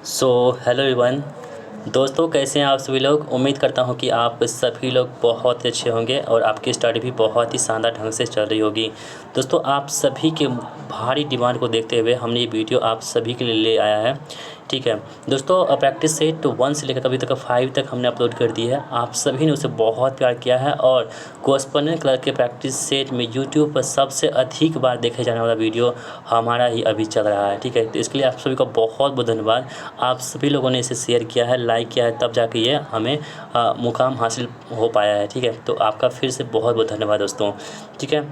So hello everyone. दोस्तों, कैसे हैं आप सभी लोग। उम्मीद करता हूं कि आप सभी लोग बहुत ही अच्छे होंगे और आपकी स्टडी भी बहुत ही शानदार ढंग से चल रही होगी। दोस्तों, आप सभी के भारी डिमांड को देखते हुए हमने ये वीडियो आप सभी के लिए ले आया है। ठीक है दोस्तों, प्रैक्टिस सेट 1 से लेकर अभी तक 5 तक हमने अपलोड कर दी है। आप सभी ने उसे बहुत प्यार किया है और कोस्पोनेंट कलर के प्रैक्टिस सेट में यूट्यूब पर सबसे अधिक बार देखे जाने वाला वीडियो हमारा ही अभी चल रहा है। ठीक है, तो इसके लिए आप सभी का बहुत बहुत धन्यवाद। आप सभी लोगों ने इसे शेयर किया है, लाइक किया है, तब जाके ये हमें मुकाम हासिल हो पाया है। ठीक है, तो आपका फिर से बहुत बहुत धन्यवाद दोस्तों। ठीक है,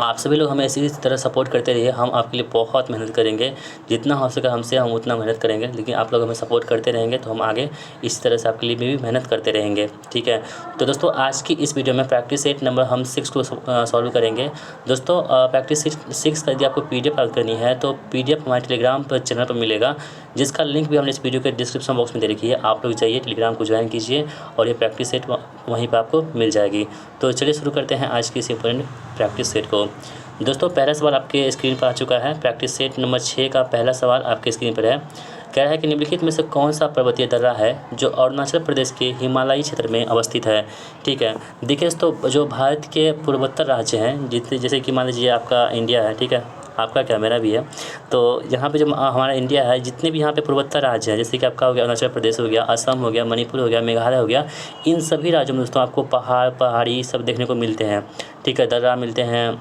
आप सभी लोग हमें इसी तरह सपोर्ट करते रहिए। हम आपके लिए बहुत मेहनत करेंगे, जितना हो सके हमसे हम उतना मेहनत करेंगे। लेकिन आप लोग हमें सपोर्ट करते रहेंगे तो हम आगे इसी तरह से आपके लिए भी मेहनत करते रहेंगे। ठीक है, तो दोस्तों आज की इस वीडियो में प्रैक्टिस सेट नंबर हम 6 को सॉल्व करेंगे। दोस्तों, प्रैक्टिस सेट 6 का यदि आपको PDF प्राप्त करनी है तो PDF हमारे टेलीग्राम पर चैनल पर मिलेगा, जिसका लिंक भी हमने इस वीडियो के डिस्क्रिप्शन बॉक्स में दे रखी है। आप लोग जाइए, टेलीग्राम को ज्वाइन कीजिए और ये प्रैक्टिस सेट वहीं पर आपको मिल जाएगी। तो चलिए शुरू करते हैं आज की इस इंपॉर्टेंट प्रैक्टिस सेट को। दोस्तों, पहला सवाल आपके स्क्रीन पर आ चुका है। प्रैक्टिस सेट नंबर 6 का पहला सवाल आपके स्क्रीन पर है। कह रहा है कि निम्नलिखित में से कौन सा पर्वतीय दर्रा है जो अरुणाचल प्रदेश के हिमालयी क्षेत्र में अवस्थित है। ठीक है, देखिए दोस्तों, जो भारत के पूर्वोत्तर राज्य हैं, जितने जैसे कि मान लीजिए आपका इंडिया है। ठीक है, आपका क्या, मेरा भी है। तो यहाँ पे जो हमारा इंडिया है, जितने भी यहाँ पे पूर्वोत्तर राज्य हैं, जैसे कि आपका हो गया अरुणाचल प्रदेश हो गया, असम हो गया, मणिपुर हो गया, मेघालय हो गया, इन सभी राज्यों में दोस्तों आपको पहाड़ी सब देखने को मिलते हैं। ठीक है, दर्रा मिलते हैं।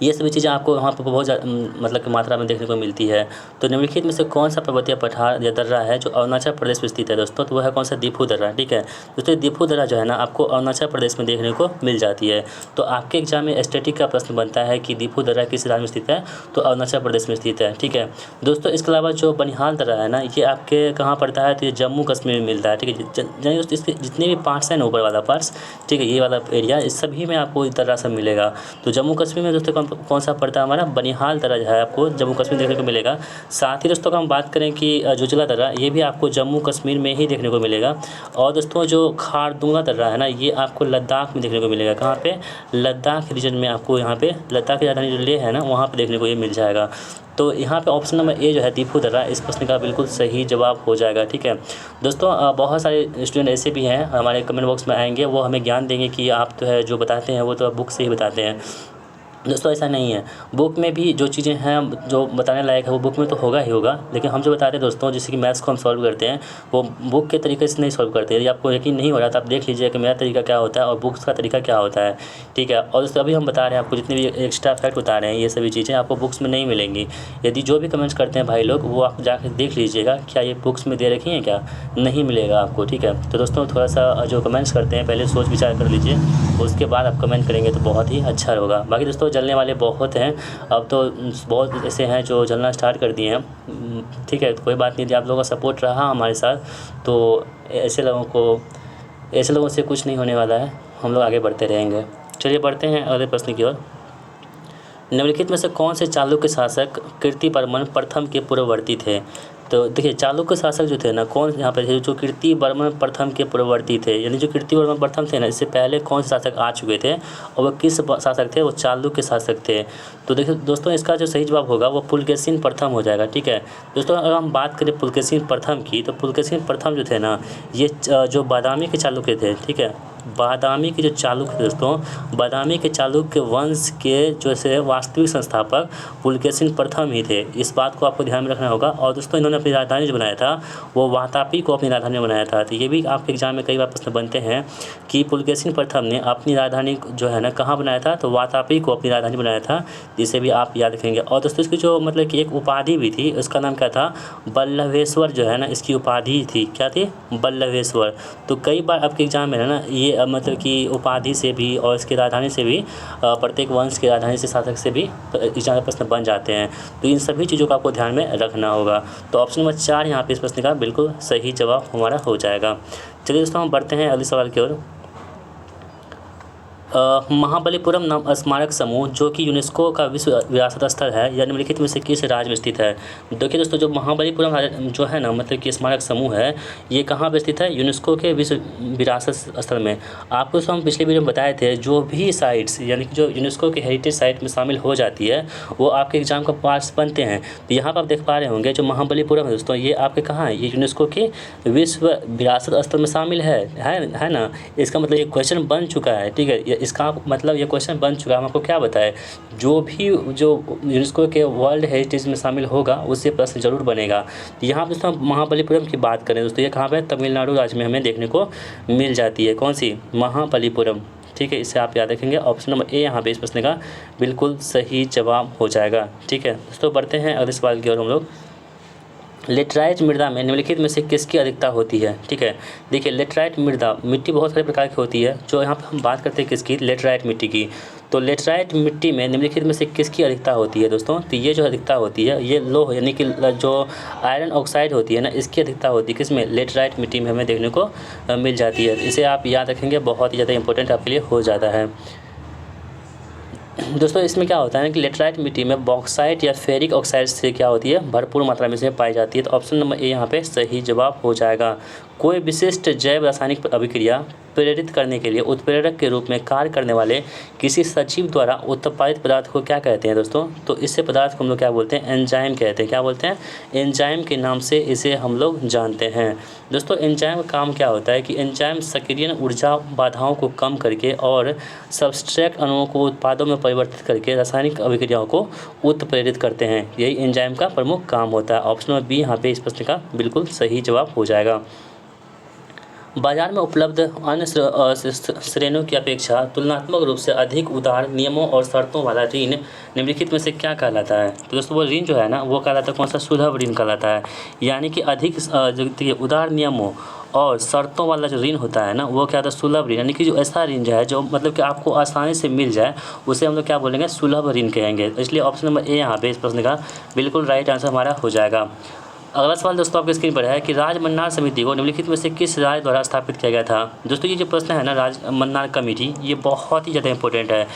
ये सभी चीज़ें आपको वहाँ पर बहुत मतलब कि मात्रा में देखने को मिलती है। तो निम्नलिखित में से कौन सा पर्वतीय पठार या दर्रा है जो अरुणाचल प्रदेश में स्थित है दोस्तों, तो वह है कौन सा, दीफू दर्रा। ठीक है दोस्तों, दीफू दर्रा जो है ना आपको अरुणाचल प्रदेश में देखने को मिल जाती है। तो आपके एग्जाम में स्टैटिक का प्रश्न बनता है कि दीफू दर्रा किस राज्य में स्थित है, तो अरुणाचल प्रदेश में स्थित है। ठीक है दोस्तों, इसके अलावा जो बनिहाल दर्रा है ना, ये आपके कहाँ पड़ता है, तो ये जम्मू कश्मीर में मिलता है। ठीक है, जानिए दोस्तों, इसके जितने भी पार्ट्स हैं ना, ऊपर वाला पार्ट्स, ठीक है, ये वाला एरिया, इस सभी में आपको दर्रा सब मिलेगा। तो जम्मू कश्मीर में दोस्तों कौन सा पड़ता है, हमारा बनिहाल दर्रा जो है आपको जम्मू कश्मीर देखने को मिलेगा। साथ ही दोस्तों, हम बात करें कि जोजिला दर्रा, ये भी आपको जम्मू कश्मीर में ही देखने को मिलेगा। और दोस्तों, जो खारदुंगा दर्रा है ना, ये आपको लद्दाख में देखने को मिलेगा। कहाँ पे, लद्दाख रीजन में आपको, यहाँ पे लद्दाख की राजधानी जो लेह है ना, वहाँ पे देखने को ये मिल जाएगा। तो यहाँ पे ऑप्शन नंबर ए जो है दीफू दर्रा, इस प्रश्न का बिल्कुल सही जवाब हो जाएगा। ठीक है दोस्तों, बहुत सारे स्टूडेंट ऐसे भी हैं हमारे कमेंट बॉक्स में आएंगे, वो हमें ज्ञान देंगे कि आप तो है जो बताते हैं वो तो बुक से ही बताते हैं। दोस्तों, ऐसा नहीं है। बुक में भी जो चीज़ें हैं जो बताने लायक है वो बुक में तो होगा ही होगा, लेकिन हम जो बताते हैं दोस्तों, जैसे कि मैथ्स को हम सॉल्व करते हैं, वो बुक के तरीके से नहीं सॉल्व करते। यदि आपको यकीन नहीं हो रहा तो आप देख लीजिए कि मेरा तरीका क्या होता है और बुक्स का तरीका क्या होता है। ठीक है, और दोस्तों अभी हम बता रहे हैं आपको, जितने भी एक्स्ट्रा फैक्ट बता रहे हैं, ये सभी चीज़ें आपको बुक्स में नहीं मिलेंगी। यदि जो भी कमेंट्स करते हैं भाई लोग, वो आप जाकर देख लीजिएगा क्या ये बुक्स में दे रखी हैं, क्या नहीं मिलेगा आपको। ठीक है, तो दोस्तों थोड़ा सा जो कमेंट्स करते हैं पहले सोच विचार कर लीजिए, उसके बाद आप कमेंट करेंगे तो बहुत ही अच्छा होगा। बाकी दोस्तों, जलने वाले बहुत हैं, अब तो बहुत ऐसे हैं जो जलना स्टार्ट कर दिए हैं। ठीक है, तो कोई बात नहीं, यदि आप लोगों का सपोर्ट रहा हमारे साथ तो ऐसे लोगों से कुछ नहीं होने वाला है, हम लोग आगे बढ़ते रहेंगे। चलिए बढ़ते हैं अगले प्रश्न की ओर। निम्नलिखित में से कौन से चालुक्य शासक कीर्तिवर्मन प्रथम के पूर्ववर्ती थे। तो देखिए, चालुक्य शासक जो थे ना, कौन यहाँ पे थे, जो कीर्तिवर्मन प्रथम के पूर्ववर्ती थे, यानी जो कीर्तिवर्मन प्रथम थे ना, इससे पहले कौन से शासक आ चुके थे और वो किस शासक थे, वो चालुक्य शासक थे। तो देखिए दोस्तों, इसका जो सही जवाब होगा वो पुलकेशिन प्रथम हो जाएगा। ठीक है दोस्तों, अगर हम बात करें पुलकेशिन प्रथम की, तो पुलकेशिन प्रथम जो थे ना, ये जो बादामी के चालुक्य थे। ठीक है, बादामी के जो चालुक्य थे दोस्तों, बादामी के चालुक्य वंश के जो से वास्तविक संस्थापक पुलकेशिन प्रथम ही थे। इस बात को आपको ध्यान में रखना होगा। और दोस्तों, इन्होंने अपनी राजधानी जो बनाया था वो वातापी को अपनी राजधानी बनाया था। तो ये भी आपके एग्जाम में कई बार प्रश्न बनते हैं कि पुलकेशिन प्रथम ने अपनी राजधानी जो है ना कहाँ बनाया था, तो वातापी को अपनी राजधानी बनाया था, जिसे भी आप याद रखेंगे। और दोस्तों, इसकी जो मतलब कि एक उपाधि भी थी, उसका नाम क्या था, बल्लभेश्वर जो है ना, इसकी उपाधि थी, क्या थी, बल्लभेश्वर। तो कई बार आपके एग्जाम में है ना ये मतलब कि उपाधि से भी और इसकी राजधानी से भी, प्रत्येक वंश की राजधानी से शासक से भी एग्जाम में प्रश्न बन जाते हैं। तो इन सभी चीज़ों को आपको ध्यान में रखना होगा। तो ऑप्शन नंबर 4 यहाँ पे इस प्रश्न का बिल्कुल सही जवाब हमारा हो जाएगा। चलिए दोस्तों, हम बढ़ते हैं अगले सवाल की ओर। महाबलीपुरम नाम स्मारक समूह जो कि यूनेस्को का विश्व विरासत स्थल है यह निम्नलिखित में से किस राज्य में स्थित है। देखिए दोस्तों, जो महाबलीपुरम जो है ना, मतलब कि स्मारक समूह है, ये कहाँ पे स्थित है? यूनेस्को के विश्व विरासत स्थल में। आपको हम पिछले वीडियो में बताए थे, जो भी साइट्स यानी कि जो यूनेस्को के हेरिटेज साइट में शामिल हो जाती है वो आपके एग्जाम का पार्ट्स बनते हैं। तो यहाँ पर आप देख पा रहे होंगे जो महाबलीपुरम है दोस्तों, ये आपके कहाँ है? ये यूनेस्को के विश्व विरासत स्थल में शामिल है ना। इसका मतलब ये क्वेश्चन बन चुका है, ठीक है। इसका मतलब ये क्वेश्चन बन चुका है। हम आपको क्या बताएं, जो भी जो यूनेस्को के वर्ल्ड हेरिटेज में शामिल होगा उससे प्रश्न जरूर बनेगा। यहाँ पे दोस्तों महाबलीपुरम की बात करें दोस्तों, ये कहाँ पे? तमिलनाडु राज्य में हमें देखने को मिल जाती है। कौन सी? महाबलीपुरम, ठीक है। इसे आप याद रखेंगे। ऑप्शन नंबर ए यहाँ पे इस प्रश्न का बिल्कुल सही जवाब हो जाएगा, ठीक है। दोस्तों बढ़ते हैं अगले सवाल की ओर हम लोग। लेटराइट मृदा में निम्नलिखित में से किसकी अधिकता होती है? ठीक है, देखिए लेटराइट मृदा मिट्टी बहुत सारे प्रकार की होती है। जो यहाँ पर हम बात करते हैं किसकी? लेटराइट मिट्टी की। तो लेटराइट मिट्टी में निम्नलिखित में से किसकी अधिकता होती है दोस्तों? तो ये जो अधिकता होती है ये लोह यानी कि जो आयरन ऑक्साइड होती है ना, इसकी अधिकता होती है किसमें? लेटराइट मिट्टी में हमें देखने को मिल जाती है। इसे आप याद रखेंगे, बहुत ही ज़्यादा इंपॉर्टेंट आपके लिए हो जाता है। दोस्तों इसमें क्या होता है ना कि लेटराइट मिट्टी में बॉक्साइट या फेरिक ऑक्साइड से क्या होती है? भरपूर मात्रा में से पाई जाती है। तो ऑप्शन नंबर ए यहाँ पे सही जवाब हो जाएगा। कोई विशिष्ट जैव रासायनिक अभिक्रिया प्रेरित करने के लिए उत्प्रेरक के रूप में कार्य करने वाले किसी सजीव द्वारा उत्पादित पदार्थ को क्या कहते हैं दोस्तों? तो इससे पदार्थ को हम लोग क्या बोलते हैं? एंजाइम कहते हैं। क्या बोलते हैं? एंजाइम के नाम से इसे हम लोग जानते हैं। दोस्तों एंजाइम का काम क्या होता है कि एंजाइम सक्रियण ऊर्जा बाधाओं को कम करके और सबस्ट्रेट अणुओं को उत्पादों में परिवर्तित करके रासायनिक अभिक्रियाओं को उत्प्रेरित करते हैं। यही एंजाइम का प्रमुख काम होता है। ऑप्शन नंबर बी यहाँ पे इस प्रश्न का बिल्कुल सही जवाब हो जाएगा। बाजार में उपलब्ध अन्य श्रेणियों की अपेक्षा तुलनात्मक रूप से अधिक उदार नियमों और शर्तों वाला ऋण निम्नलिखित में से क्या कहलाता है? तो दोस्तों वो ऋण जो है ना वो कहलाता है कौन सा? सुलभ ऋण कहलाता है। यानी कि अधिक उदार नियमों और शर्तों वाला जो ऋण होता है ना वो क्या होता है? सुलभ ऋण। यानी कि जो ऐसा ऋण जो है जो मतलब कि आपको आसानी से मिल जाए उसे हम लोग क्या बोलेंगे? सुलभ ऋण कहेंगे। इसलिए ऑप्शन नंबर ए यहाँ पे इस प्रश्न का बिल्कुल राइट आंसर हमारा हो जाएगा। अगला सवाल दोस्तों आपकी स्क्रीन पर है कि राज मन्नार समिति को निम्नलिखित में से किस राज्य द्वारा स्थापित किया गया था? दोस्तों ये जो प्रश्न है ना राज मन्नार कमेटी, ये बहुत ही ज़्यादा इंपॉर्टेंट है,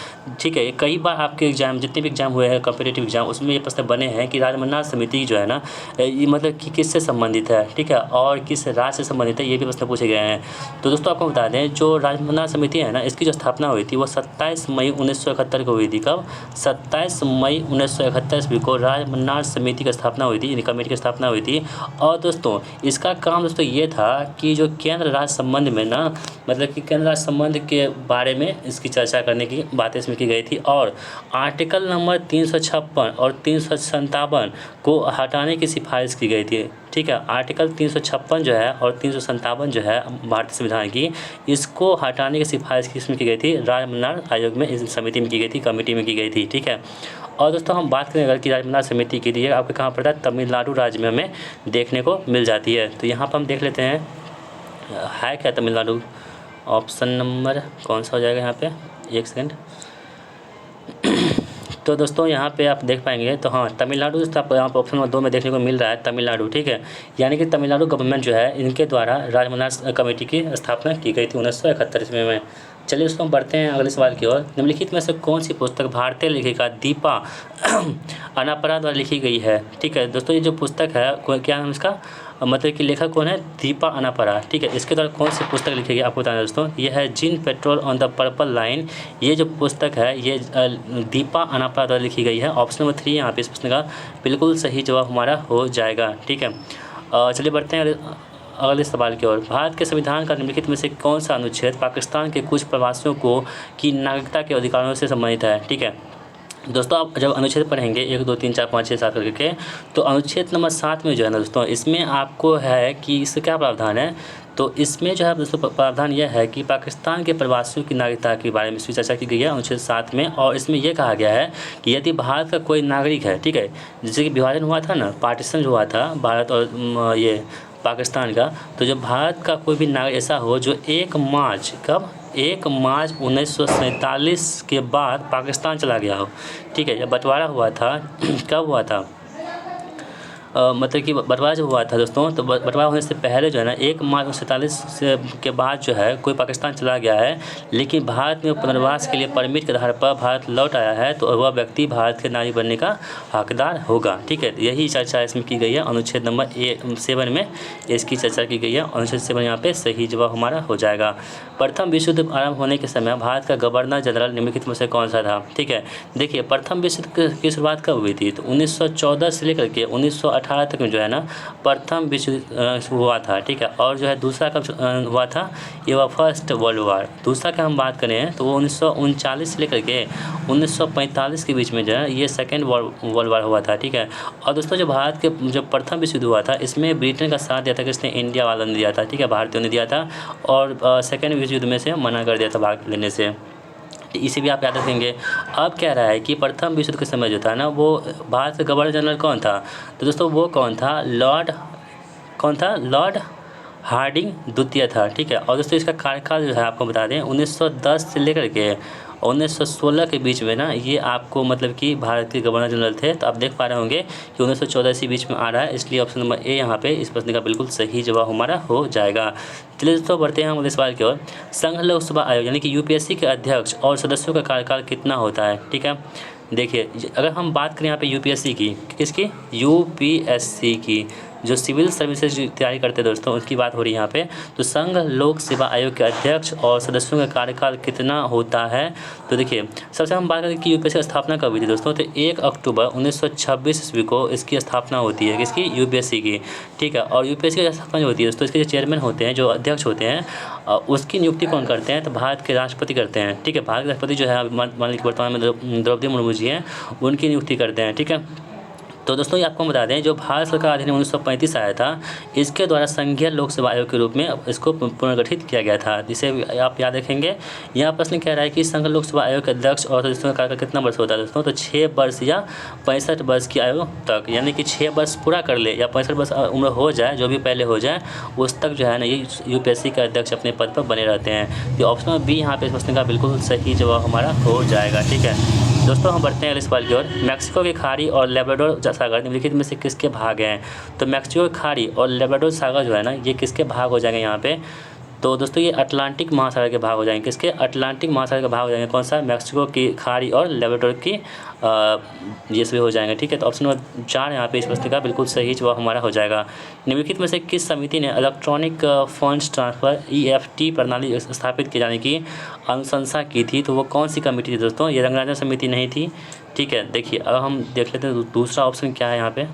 ठीक है। कई बार आपके एग्जाम जितने भी एग्जाम हुए हैं कॉम्पिटिटिव एग्जाम उसमें ये प्रश्न बने हैं कि राज मन्नार समिति जो है ना ये मतलब कि किससे संबंधित है, ठीक है, और किस राज्य से संबंधित है, ये भी प्रश्न पूछे गए हैं। तो दोस्तों आपको बता दें जो राज मन्नार समिति है ना इसकी जो स्थापना हुई थी वो 27 मई 1971 को हुई थी। कब? 27 मई 1971 ईस्वी को राज मन्नार समिति की स्थापना हुई थी, कमेटी की स्थापना हुई थी। और दोस्तों इसका काम दोस्तों ये था कि जो केंद्र राज्य संबंध में ना मतलब कि केंद्र राज्य संबंध के बारे में इसकी चर्चा करने की बातें इसमें की गई थी। और आर्टिकल नंबर 356 और 357 को हटाने की सिफारिश की गई थी, ठीक है। आर्टिकल 356 जो है और 357 जो है भारतीय संविधान की, इसको हटाने की सिफारिश किसमें की गई थी? राज मन्नार आयोग में, इस समिति में की गई थी, कमेटी में की गई थी, ठीक है। और दोस्तों हम बात करें अगर कि राज मन्नार समिति की, ये आपके कहाँ पड़ता है? तमिलनाडु राज्य में हमें देखने को मिल जाती है। तो यहाँ पर हम देख लेते हैं है क्या तमिलनाडु। ऑप्शन नंबर कौन सा हो जाएगा यहाँ पे? एक सेकेंड। तो दोस्तों यहाँ पे आप देख पाएंगे तो हाँ तमिलनाडु आप यहाँ पर ऑप्शन नंबर 2 में देखने को मिल रहा है तमिलनाडु, ठीक है। यानी कि तमिलनाडु गवर्नमेंट जो है इनके द्वारा राज मन्नार कमेटी की स्थापना की गई थी 1971 ईस्वी में। चलिए दोस्तों बढ़ते हैं अगले सवाल की ओर। निम्नलिखित में से कौन सी पुस्तक भारतीय लेखिका दीपा अनापरा द्वारा लिखी गई है? ठीक है दोस्तों, ये जो पुस्तक है क्या नाम इसका? मतलब कि लेखक कौन है? दीपा अनापरा, ठीक है। इसके द्वारा कौन सी पुस्तक लिखी गई आपको बताना दोस्तों? ये है jinn patrol on the purple line. ये जो पुस्तक है ये दीपा अनापरा द्वारा लिखी गई है। ऑप्शन नंबर 3 यहाँ पे इस प्रश्न का बिल्कुल सही जवाब हमारा हो जाएगा, ठीक है। चलिए बढ़ते हैं अगले सवाल की ओर। भारत के संविधान का निम्नलिखित में से कौन सा अनुच्छेद पाकिस्तान के कुछ प्रवासियों को की नागरिकता के अधिकारों से संबंधित है? ठीक है दोस्तों, आप जब अनुच्छेद पढ़ेंगे 1 2 3 4 5 6 7 करके, तो अनुच्छेद नंबर 7 में जो है ना दोस्तों, इसमें आपको है कि इससे क्या प्रावधान है। तो इसमें जो है दोस्तों प्रावधान यह है कि पाकिस्तान के प्रवासियों की नागरिकता के बारे में इसमें चर्चा की गई है अनुच्छेद 7 में। और इसमें यह कहा गया है कि यदि भारत का कोई नागरिक है, ठीक है, जैसे कि विभाजन हुआ था ना, पार्टीशन जो हुआ था भारत और ये पाकिस्तान का, तो जब भारत का कोई भी नागरिक ऐसा हो जो 1 मार्च 1947 के बाद पाकिस्तान चला गया हो, ठीक है, जब बंटवारा हुआ था कब हुआ था? मतलब कि बंटवारा जब हुआ था दोस्तों, तो बंटवारा होने से पहले जो है ना 1 मार्च 1947 से के बाद जो है कोई पाकिस्तान चला गया है, लेकिन भारत में पुनर्वास के लिए परमिट के आधार पर भारत लौट आया है, तो वह व्यक्ति भारत के नागरिक बनने का हकदार होगा। ठीक है, यही चर्चा इसमें की गई है अनुच्छेद नंबर 7 में इसकी चर्चा की गई है। अनुच्छेद 7 यहाँ पे सही जवाब हमारा हो जाएगा। प्रथम विश्व युद्ध आरंभ होने के समय भारत का गवर्नर जनरल निम्नलिखित में से कौन सा था? ठीक है, देखिए प्रथम विश्व युद्ध की शुरुआत कब हुई थी? तो 1914 से लेकर के 1918 तक में जो है ना प्रथम विश्व हुआ था। ठीक है, और जो है दूसरा कब हुआ था? ये हुआ फर्स्ट वर्ल्ड वार। दूसरा का हम बात करें तो वो 1939 से लेकर के 1945 के बीच में जो है ये सेकेंड वर्ल्ड वार हुआ था। ठीक है, और दोस्तों जो भारत के जो प्रथम विश्व युद्ध हुआ था इसमें ब्रिटेन का साथ दिया था, किसने? इंडिया वालों ने दिया था। ठीक है, भारतीयों ने दिया था, और सेकेंड विश्व युद्ध में से मना कर दिया था भाग लेने से। इसे भी आप याद रखेंगे। अब कह रहा है कि प्रथम विश्व युद्ध के समय जो था ना वो भारत का गवर्नर जनरल कौन था? तो दोस्तों वो कौन था? लॉर्ड हार्डिंग द्वितीय था। ठीक है, और दोस्तों इसका कार्यकाल जो है आपको बता दें 1910 से लेकर के 1916 के बीच में ना ये आपको मतलब कि भारत के गवर्नर जनरल थे। तो आप देख पा रहे होंगे कि 1914 इसी बीच में आ रहा है, इसलिए ऑप्शन नंबर ए यहाँ पे इस प्रश्न का बिल्कुल सही जवाब हमारा हो जाएगा। चलिए दोस्तों बढ़ते हैं हम अगले सवाल की ओर। संघ लोक सेवा आयोग यानी कि यूपीएससी के अध्यक्ष और सदस्यों का कार्यकाल कितना होता है? ठीक है, देखिए अगर हम बात करें यहाँ पे यूपीएससी की, किसकी? यूपीएससी की, जो सिविल सर्विसेज की तैयारी करते हैं दोस्तों उसकी बात हो रही है यहाँ पे। तो संघ लोक सेवा आयोग के अध्यक्ष और सदस्यों का कार्यकाल कितना होता है? तो देखिए सबसे हम बात करें कि यूपीएससी की स्थापना कब हुई थी दोस्तों, तो 1 अक्टूबर 1926 ईस्वी को इसकी स्थापना होती है, किसकी? यूपीएससी की। ठीक है, और यूपीएससी की स्थापना जो होती है दोस्तों, इसके जो चेयरमैन होते हैं, जो अध्यक्ष होते हैं, उसकी नियुक्ति कौन करते हैं? तो भारत के राष्ट्रपति करते हैं। ठीक है, भारत के राष्ट्रपति जो है मान लीजिए वर्तमान में द्रौपदी मुर्मू जी हैं, उनकी नियुक्ति करते हैं। ठीक है, तो दोस्तों ये आपको बता दें जो भारत सरकार अधिनियम 1935 आया था, इसके द्वारा संघीय लोक सेवा आयोग के रूप में इसको पुनर्गठित किया गया था, जिसे आप याद रखेंगे। यहाँ प्रश्न कह रहा है कि संघ लोक सेवा आयोग के अध्यक्ष और सदस्यों का कार्यकाल कितना वर्ष होता है दोस्तों? तो 6 वर्ष या 65 वर्ष की आयु तक, यानी कि 6 वर्ष पूरा कर ले या 65 वर्ष उम्र हो जाए, जो भी पहले हो जाए उस तक जो है ना ये यूपीएससी के अध्यक्ष अपने पद पर बने रहते हैं। तो ऑप्शन बी यहाँ पे इस प्रश्न का बिल्कुल सही जवाब हमारा हो जाएगा। ठीक है दोस्तों, हम बढ़ते हैं अगले सवाल की ओर। मैक्सिको की खाड़ी और लेब्राडोर सागर निम्नलिखित में से किसके भाग हैं? तो मैक्सिको की खाड़ी और लेब्राडोर सागर जो है ना ये किसके भाग हो जाएंगे यहाँ पे? तो दोस्तों ये अटलांटिक महासागर के भाग हो जाएंगे। किसके? अटलांटिक महासागर के भाग हो जाएंगे। कौन सा? मैक्सिको की खाड़ी और लेब्राडोर की ये सभी हो जाएंगे। ठीक है, तो ऑप्शन नंबर 4 यहाँ पे इस प्रश्न का बिल्कुल सही जवाब हमारा हो जाएगा। निम्नलिखित में से किस समिति ने इलेक्ट्रॉनिक फंड्स ट्रांसफ़र EFT प्रणाली स्थापित किए जाने की अनुशंसा की थी? तो वो कौन सी कमेटी थी दोस्तों? ये रंगराजन समिति नहीं थी। ठीक है, देखिए अब हम देख लेते हैं दूसरा ऑप्शन क्या है यहाँ पे।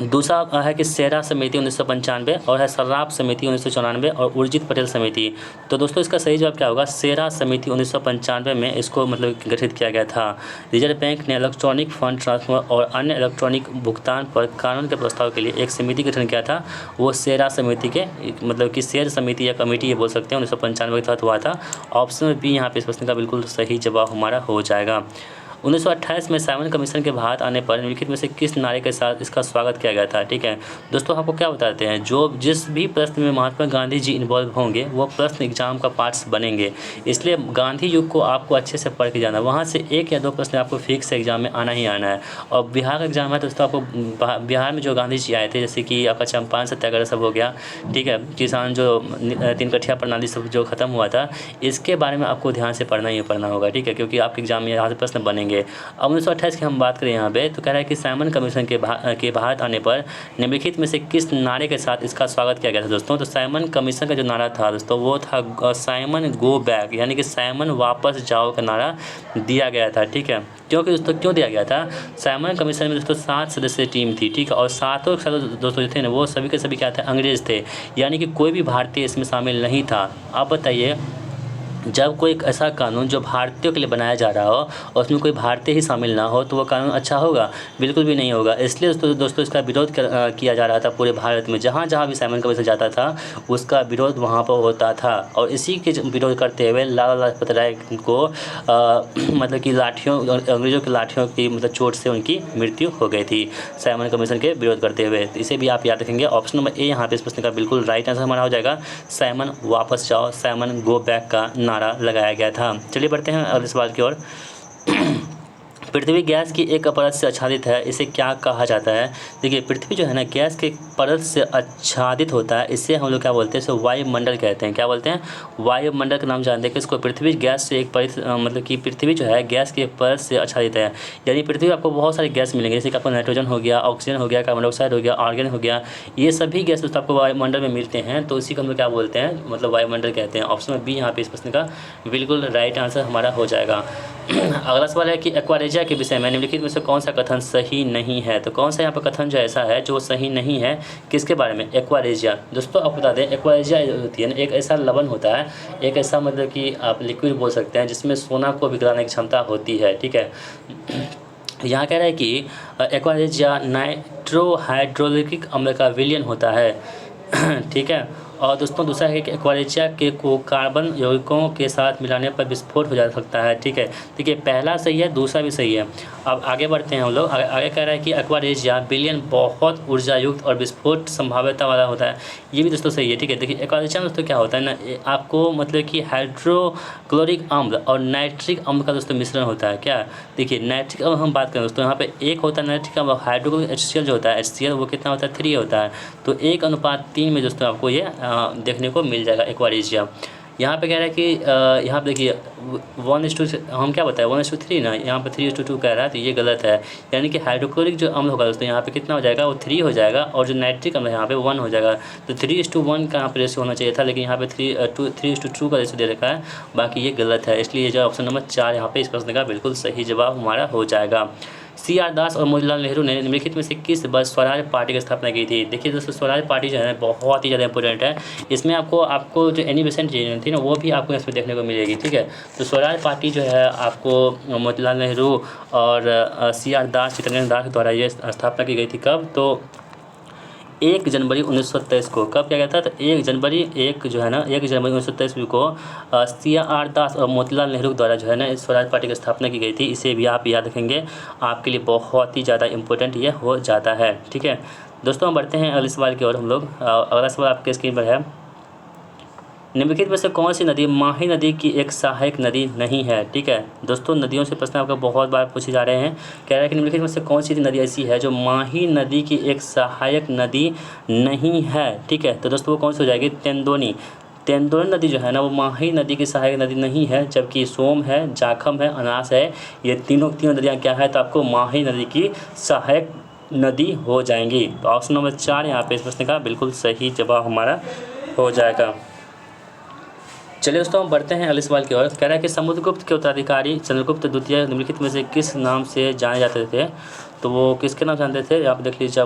दूसरा है कि सेरा समिति 1995 और है सर्राफ समिति 1994 और उर्जित पटेल समिति। तो दोस्तों इसका सही जवाब क्या होगा? सेरा समिति 1995 में इसको मतलब गठित किया गया था। रिजर्व बैंक ने इलेक्ट्रॉनिक फंड ट्रांसफर और अन्य इलेक्ट्रॉनिक भुगतान पर कानून के प्रस्ताव के लिए एक समिति गठन किया था, वो सेरा समिति के मतलब कि शेर समिति या कमेटी ये बोल सकते हैं 1995 के तहत हुआ था। ऑप्शन बी यहाँ पे इस प्रश्न का बिल्कुल सही जवाब हमारा हो जाएगा। 1928 में साइमन कमीशन के भारत आने पर निम्नलिखित में से किस नारे के साथ इसका स्वागत किया गया था? ठीक है दोस्तों, आपको क्या बताते हैं, जो जिस भी प्रश्न में महात्मा गांधी जी इन्वॉल्व होंगे वो प्रश्न एग्जाम का पार्ट्स बनेंगे, इसलिए गांधी युग को आपको अच्छे से पढ़ के जाना, वहाँ से 1 या 2 प्रश्न आपको फिक्स एग्जाम में आना ही आना है। और बिहार का एग्जाम है दोस्तों, आपको बिहार में जो गांधी जी आए थे, जैसे कि आपका चंपारण सत्याग्रह सब हो गया, ठीक है, किसान जो 3 कठिया प्रणाली सब जो खत्म हुआ था, इसके बारे में आपको ध्यान से पढ़ना ही पढ़ना होगा। ठीक है, क्योंकि आपके एग्जाम में यहाँ से प्रश्न बनेंगे। अब 1928 की हम बात करें यहाँ पे, तो कह रहा है कि साइमन कमीशन के भारत आने पर निम्नलिखित में से किस नारे के साथ इसका स्वागत किया गया था दोस्तों? तो साइमन कमीशन का जो नारा था दोस्तों वो था साइमन गो बैक, यानी कि साइमन वापस जाओ का नारा दिया गया था। ठीक है, क्योंकि दोस्तों क्यों दिया गया था? साइमन कमीशन में दोस्तों 7 सदस्यीय टीम थी। ठीक है, और सातों दोस्तों जो थे ना वो सभी के सभी क्या थे? अंग्रेज थे, यानी कि कोई भी भारतीय इसमें शामिल नहीं था। आप बताइए, जब कोई ऐसा कानून जो भारतीयों के लिए बनाया जा रहा हो और उसमें कोई भारतीय ही शामिल ना हो तो वो कानून अच्छा होगा? बिल्कुल भी नहीं होगा। इसलिए दोस्तों इसका विरोध किया जा रहा था पूरे भारत में, जहाँ जहाँ भी साइमन कमीशन जाता था उसका विरोध वहाँ पर होता था। और इसी के विरोध करते हुए लाला लाजपत राय को मतलब कि लाठियों, अंग्रेज़ों की लाठियों की मतलब चोट से उनकी मृत्यु हो गई थी साइमन कमीशन के विरोध करते हुए। इसे भी आप याद रखेंगे। ऑप्शन नंबर ए यहाँ पे इस प्रश्न का बिल्कुल राइट आंसर हमारा हो जाएगा। साइमन वापस जाओ, साइमन गो बैक का नारा लगाया गया था। चलिए बढ़ते हैं अगले सवाल की ओर। पृथ्वी गैस की एक परत से आच्छादित है, इसे क्या कहा जाता है? देखिए पृथ्वी जो है ना गैस के परत से आच्छादित होता है, इसे हम लोग क्या बोलते हैं? इसे वायुमंडल कहते हैं। क्या बोलते हैं? वायुमंडल का नाम जानते हैं किसको? पृथ्वी गैस से एक परत मतलब कि पृथ्वी जो है गैस की एक परत से आच्छादित है। यानी पृथ्वी में आपको बहुत सारे गैस मिलेंगे, जैसे कि आपको नाइट्रोजन हो गया, ऑक्सीजन हो गया, कार्बन डाइऑक्साइड हो गया, आर्गन हो गया, ये सभी गैस दोस्तों आपको वायुमंडल में मिलते हैं, तो इसी को हम लोग क्या बोलते हैं? मतलब वायुमंडल कहते हैं। ऑप्शन में बी यहाँ पे इस प्रश्न का बिल्कुल राइट आंसर हमारा हो जाएगा। अगला सवाल है कि एक्वारेजिया के विषय में निम्नलिखित में से कौन सा कथन सही नहीं है? तो कौन सा यहाँ पर कथन जो ऐसा है जो सही नहीं है, किसके बारे में? एक्वारेजिया। दोस्तों आपको बता दें एक्वारेजिया होती है ना एक ऐसा लवण होता है, एक ऐसा मतलब कि आप लिक्विड बोल सकते हैं जिसमें सोना को पिघलाने की क्षमता होती है। ठीक है, यहाँ कह रहा है कि एक्वारेजिया नाइट्रोहाइड्रोलिक अम्ल का विलयन होता है। ठीक है, और दोस्तों दूसरा है कि एक्वारेजिया के को कार्बन यौगिकों के साथ मिलाने पर विस्फोट हो जा सकता है। ठीक है, देखिए पहला सही है, दूसरा भी सही है। अब आगे बढ़ते हैं हम लोग। आगे कह रहा है कि एक्वारेजिया विलयन बहुत ऊर्जा युक्त और विस्फोट संभाव्यता वाला होता है, ये भी दोस्तों सही है। ठीक है, देखिए एक्वारेजिया में दोस्तों क्या होता है ना, आपको मतलब कि हाइड्रोक्लोरिक अम्ल और नाइट्रिक अम्ल का दोस्तों मिश्रण होता है। क्या? देखिए नाइट्रिक अम्ल हम बात करें दोस्तों, यहाँ पे एक होता है नाइट्रिक अम्ल, हाइड्रोक्लोरिक HCl जो होता है HCl वो कितना होता है? 3 होता है, तो 1:3 में दोस्तों आपको ये देखने को मिल जाएगा एक्वारेजिया। यहाँ पे कह रहा है कि यहाँ पे देखिए 1:, हम क्या बताएं 1:3 ना, यहाँ पे 3:2 कह रहा है, तो ये गलत है। यानी कि हाइड्रोक्लोरिक जो अम्ल होगा दोस्तों यहाँ पे कितना हो जाएगा? वो 3 हो जाएगा, और जो नाइट्रिक अम्ल है यहाँ पे 1 हो जाएगा। तो 3:1 का यहाँ पे रेशियो होना चाहिए था, लेकिन यहाँ पे 3:2 का रेशियो दे रखा है, बाकी ये गलत है। इसलिए जो ऑप्शन नंबर 4 यहाँ पे इस प्रश्न का बिल्कुल सही जवाब हमारा हो जाएगा। CR दास और मोतीलाल नेहरू ने निम्नलिखित में से किस वर्ष स्वराज पार्टी की स्थापना की थी? देखिए दोस्तों स्वराज पार्टी जो है बहुत ही ज़्यादा इंपॉर्टेंट है। इसमें आपको जो एनी बेसेंट जी थी ना वो भी आपको इसमें देखने को मिलेगी। ठीक है, तो स्वराज पार्टी जो है आपको मोतीलाल नेहरू और CR दास चित्तरंजन दास द्वारा ये स्थापना की गई थी। कब? तो 1 जनवरी 1923 को। कब किया गया था? तो 1 जनवरी 1923 को CR दास और मोतीलाल नेहरू द्वारा जो है ना इस स्वराज पार्टी की स्थापना की गई थी। इसे भी आप याद रखेंगे, आपके लिए बहुत ही ज़्यादा इंपॉर्टेंट ये हो जाता है। ठीक है दोस्तों, हम बढ़ते हैं अगले सवाल की ओर हम लोग। अगला सवाल आपके स्क्रीन पर है, निम्नलिखित में से कौन सी नदी माही नदी की एक सहायक नदी नहीं है? ठीक है दोस्तों, नदियों से प्रश्न आपका बहुत बार पूछे जा रहे हैं। कह रहा है कि निम्नलिखित में से कौन सी नदी ऐसी है जो माही नदी की एक सहायक नदी नहीं है? ठीक है, तो दोस्तों वो कौन सी हो जाएगी? तेंदुनी। तेंदुनी नदी जो है ना वो माही नदी की सहायक नदी नहीं है, जबकि सोम है, जाखम है, अनास है, ये तीनों नदियाँ क्या है? तो आपको माही नदी की सहायक नदी हो जाएंगी। तो ऑप्शन नंबर 4 यहाँ पे इस प्रश्न का बिल्कुल सही जवाब हमारा हो जाएगा। चलिए दोस्तों, हम बढ़ते हैं अगले सवाल की ओर। कह रहा है कि समुद्रगुप्त के उत्तराधिकारी चंद्रगुप्त द्वितीय निम्नलिखित में से किस नाम से जाने जाते थे? तो वो किसके नाम जानते थे? आप देख लीजिए,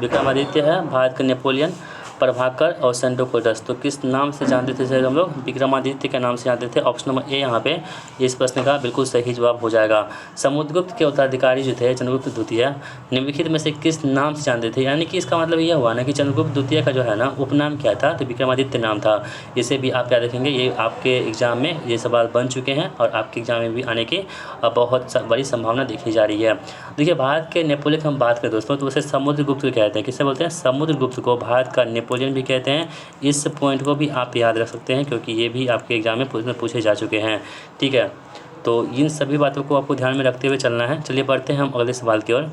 विक्रमादित्य है, भारत का नेपोलियन, प्रभाकर और सेंडोकोटस। तो किस नाम से जानते थे सर हम लोग? विक्रमादित्य के नाम से जानते थे। ऑप्शन नंबर ए यहाँ पे इस प्रश्न का बिल्कुल सही जवाब हो जाएगा। समुद्रगुप्त के उत्तराधिकारी जो थे चंद्रगुप्त द्वितीय निम्नलिखित में से किस नाम से जानते थे? यानी कि इसका मतलब ये हुआ ना कि चंद्रगुप्त द्वितीय का जो है ना उपनाम क्या था? तो विक्रमादित्य नाम था। इसे भी आप याद रखेंगे, ये आपके एग्जाम में ये सवाल बन चुके हैं और आपके एग्जाम में भी आने की बहुत बड़ी संभावना देखी जा रही है। देखिए भारत के नेपोलियन हम बात करें दोस्तों तो उसे समुद्रगुप्त कहते हैं। किसे बोलते हैं? समुद्रगुप्त को भारत का नेपोलियन भी कहते हैं। इस पॉइंट को भी आप याद रख सकते हैं क्योंकि ये भी आपके एग्जाम में पूछे जा चुके हैं। ठीक है, तो इन सभी बातों को आपको ध्यान में रखते हुए चलना है। चलिए बढ़ते हैं हम अगले सवाल की ओर।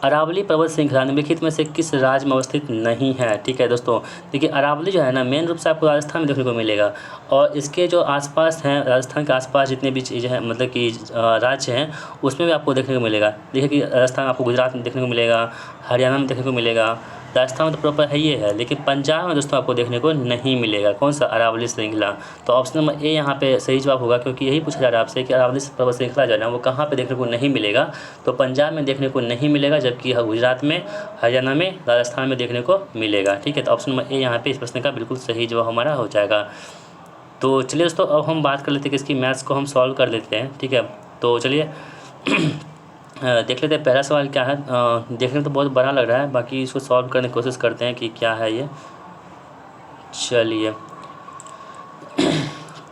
अरावली पर्वत श्रृंखला निम्नलिखित में से किस राज्य में अवस्थित नहीं है? ठीक है दोस्तों, देखिए अरावली जो है ना मेन रूप से आपको राजस्थान में देखने को मिलेगा, और इसके जो आसपास हैं राजस्थान के आसपास जितने भी चीज़ें हैं मतलब कि राज्य हैं उसमें भी आपको देखने को मिलेगा। देखिए कि राजस्थान आपको गुजरात में देखने को मिलेगा, हरियाणा में देखने को मिलेगा, राजस्थान में तो प्रॉपर है ये है, लेकिन पंजाब में दोस्तों आपको देखने को नहीं मिलेगा। कौन सा? अरावली श्रृंखला। तो ऑप्शन नंबर ए यहाँ पे सही जवाब होगा क्योंकि यही पूछा जा रहा है आपसे कि अरावली पर्वत श्रृंखला जो है ना वो कहाँ पे देखने को नहीं मिलेगा? तो पंजाब में देखने को नहीं मिलेगा, जबकि गुजरात में, हरियाणा में, राजस्थान में देखने को मिलेगा। ठीक है, तो ऑप्शन नंबर ए यहाँ पे इस प्रश्न का बिल्कुल सही जवाब हमारा हो जाएगा। तो चलिए दोस्तों, अब हम बात कर लेते हैं कि इसकी मैथ्स को हम सॉल्व कर लेते हैं। ठीक है, तो चलिए देख लेते हैं पहला सवाल क्या है। देखने में तो बहुत बड़ा लग रहा है, बाकी इसको सॉल्व करने की कोशिश करते हैं कि क्या है ये। चलिए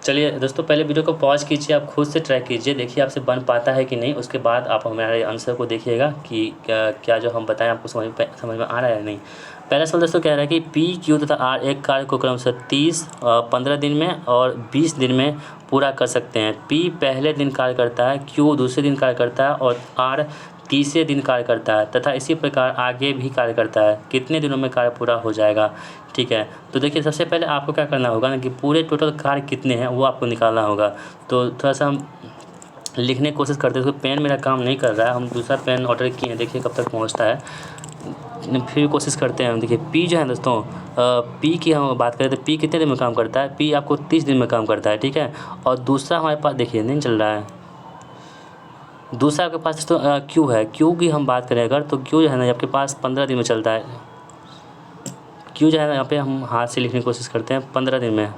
चलिए दोस्तों, पहले वीडियो को पॉज कीजिए, आप खुद से ट्राई कीजिए, देखिए आपसे बन पाता है कि नहीं। उसके बाद आप हमारे आंसर को देखिएगा कि क्या जो हम बताएं आपको समझ में आ रहा है या नहीं। पहला सवाल दोस्तों कह रहा है कि पी क्यू तथा आर एक कार्य को क्रमशः 15 दिन में और 20 दिन में पूरा कर सकते हैं। पी पहले दिन कार्य करता है, क्यू दूसरे दिन कार्य करता है और आर तीसरे दिन कार्य करता है तथा इसी प्रकार आगे भी कार्य करता है। कितने दिनों में कार्य पूरा हो जाएगा? ठीक है, तो देखिए सबसे पहले आपको क्या करना होगा ना कि पूरे टोटल कार्य कितने हैं वो आपको निकालना होगा। तो थोड़ा सा हम लिखने की कोशिश करते हैं। तो पेन मेरा काम नहीं कर रहा है, हम दूसरा पेन ऑर्डर किए हैं, देखिए कब तक पहुंचता है, फिर कोशिश करते हैं। देखिए पी जो है दोस्तों, पी की हम बात करें तो पी कितने दिन में काम करता है? पी आपको 30 दिन में काम करता है, ठीक है। और दूसरा हमारे पास देखिए नहीं चल रहा है, दूसरा आपके पास तो क्यू है। क्यू की हम बात करें अगर, तो क्यू जो है ना आपके पास 15 दिन में चलता है। क्यू जो है ना यहाँ पे हम हाथ से लिखने की कोशिश करते हैं 15 दिन में।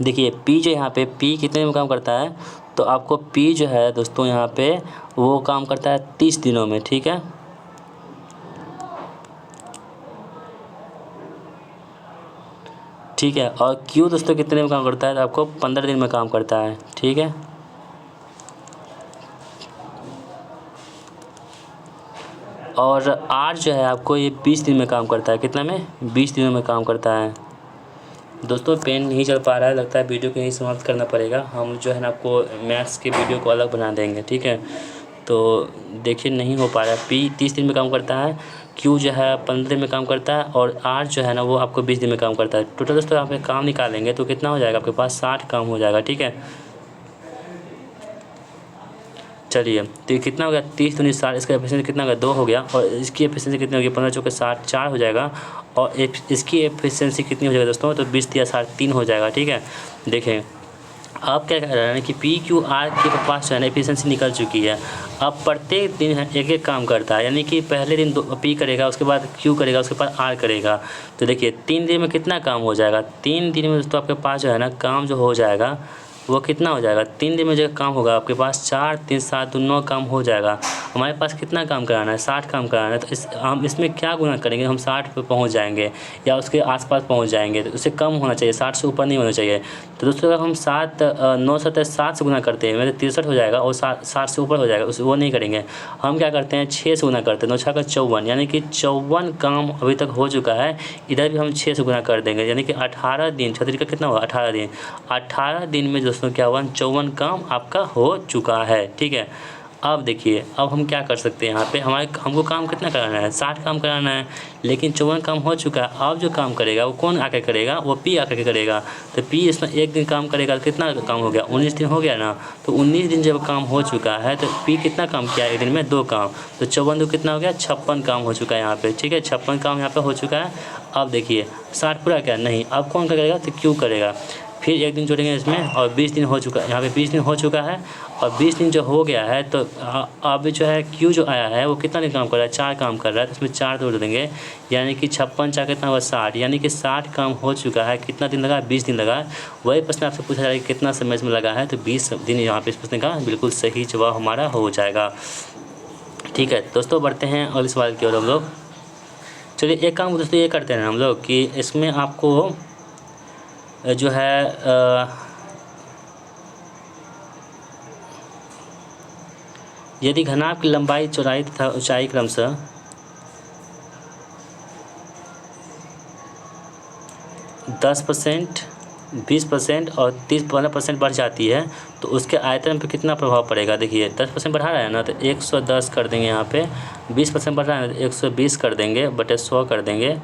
देखिए पी जो यहाँ पे पी कितने दिन में काम करता है, तो आपको पी जो है दोस्तों यहाँ पे वो काम करता है 30 दिनों में, ठीक है। ठीक है, और क्यू दोस्तों कितने दिन में काम करता है, तो आपको 15 दिन में काम करता है, ठीक है। और आर जो है आपको ये 20 दिन में काम करता है, कितना में? 20 दिनों में काम करता है। दोस्तों पेन नहीं चल पा रहा है, लगता है वीडियो को यहीं समाप्त करना पड़ेगा। हम जो है ना आपको मैथ्स के वीडियो को अलग बना देंगे, ठीक है। तो देखिए नहीं हो पा रहा है। पी 30 दिन में काम करता है, क्यू जो है 15 दिन में काम करता है और आर जो है ना वो आपको 20 दिन में काम करता है। टोटल दोस्तों यहाँ पे काम निकालेंगे तो कितना हो जाएगा आपके पास? 60 काम हो जाएगा, ठीक है। चलिए तो ये कितना हो गया? 30 दूनी 60, इसका एफिशिएंसी कितना हो गया? 2 हो गया। और इसकी एफिशिएंसी कितनी होगी? 15 चौके 60, 4 हो जाएगा। और इसकी एफिशिएंसी कितनी हो जाएगा दोस्तों? तो 20 या 60, 3 हो जाएगा, ठीक है। देखें अब क्या कह रहा है कि पी क्यू आर के पास जो है ना एफिशिएंसी निकल चुकी है। अब प्रत्येक दिन एक एक काम करता है, यानी कि पहले दिन पी करेगा, उसके बाद क्यू करेगा, उसके बाद आर करेगा। तो देखिए 3 दिन में कितना काम हो जाएगा? 3 दिन में दोस्तों आपके पास जो है ना काम जो हो जाएगा वो कितना हो जाएगा? 3 दिन में जो काम होगा आपके पास 4 3 7 9 काम हो जाएगा। हमारे पास कितना काम कराना है? 60 काम कराना है। तो हम इसमें क्या गुना करेंगे? हम 60 पे पहुंच जाएंगे या उसके आसपास पहुंच जाएंगे। तो उससे कम होना चाहिए, 60 से ऊपर नहीं होना चाहिए। तो दोस्तों अगर हम 9 7 7 से गुना करते हैं, मतलब 63 हो जाएगा और 60 से ऊपर हो जाएगा, उस वो नहीं करेंगे। हम क्या करते हैं? 6 से गुना करते हैं, 9 6 का 54, यानी कि 54 काम अभी तक हो चुका है। इधर भी हम 6 से गुना कर देंगे, यानी कि 18 दिन, 6 का कितना हुआ? 18 दिन। 18 दिन में दोस्तों क्या हुआ? 54 काम आपका हो चुका है, ठीक है। अब देखिए अब हम क्या कर सकते हैं, यहाँ पे हमको काम कितना कराना है? 60 काम कराना है, लेकिन 54 काम हो चुका है। अब जो काम करेगा वो कौन आकर करेगा? वो पी आकर के करेगा। तो पी इसमें एक दिन काम करेगा तो कितना काम हो गया? 19 दिन हो गया ना। तो 19 दिन जब काम हो चुका है तो पी कितना काम किया? एक दिन में 2 काम। तो 54 2 कितना हो गया? 56 काम हो चुका है यहाँ पे, ठीक है। 56 काम यहाँ पे हो चुका है। अब देखिए 60 पूरा क्या? नहीं। अब कौन करेगा? तो क्यू करेगा। फिर एक दिन जोड़ेंगे इसमें और 20 दिन हो चुका है, यहाँ पे 20 दिन हो चुका है। और 20 दिन जो हो गया है तो अब जो है क्यू जो आया है वो कितना दिन काम कर रहा है? 4 काम कर रहा है, तो उसमें 4 जोड़ देंगे, यानी कि 56 4 कितना हुआ? 60, यानी कि 60 काम हो चुका है। कितना दिन लगा? 20 दिन लगा। वही प्रश्न आपसे पूछा जाएगा कितना समय इसमें लगा है, तो 20 दिन यहाँ पे इस प्रश्न का बिल्कुल सही जवाब हमारा हो जाएगा, ठीक है। दोस्तों बढ़ते हैं अगले सवाल की ओर हम लोग। चलिए एक काम दोस्तों ये करते हैं हम लोग कि इसमें आपको जो है यदि घनाभ की लंबाई चौड़ाई तथा ऊंचाई क्रमशः 10%, 20% और 15% बढ़ जाती है तो उसके आयतन पर कितना प्रभाव पड़ेगा? देखिए 10% बढ़ा रहा है ना, तो 110 कर देंगे यहाँ पे। 20% बढ़ रहा है ना, तो 120 कर देंगे बटे 100 कर देंगे,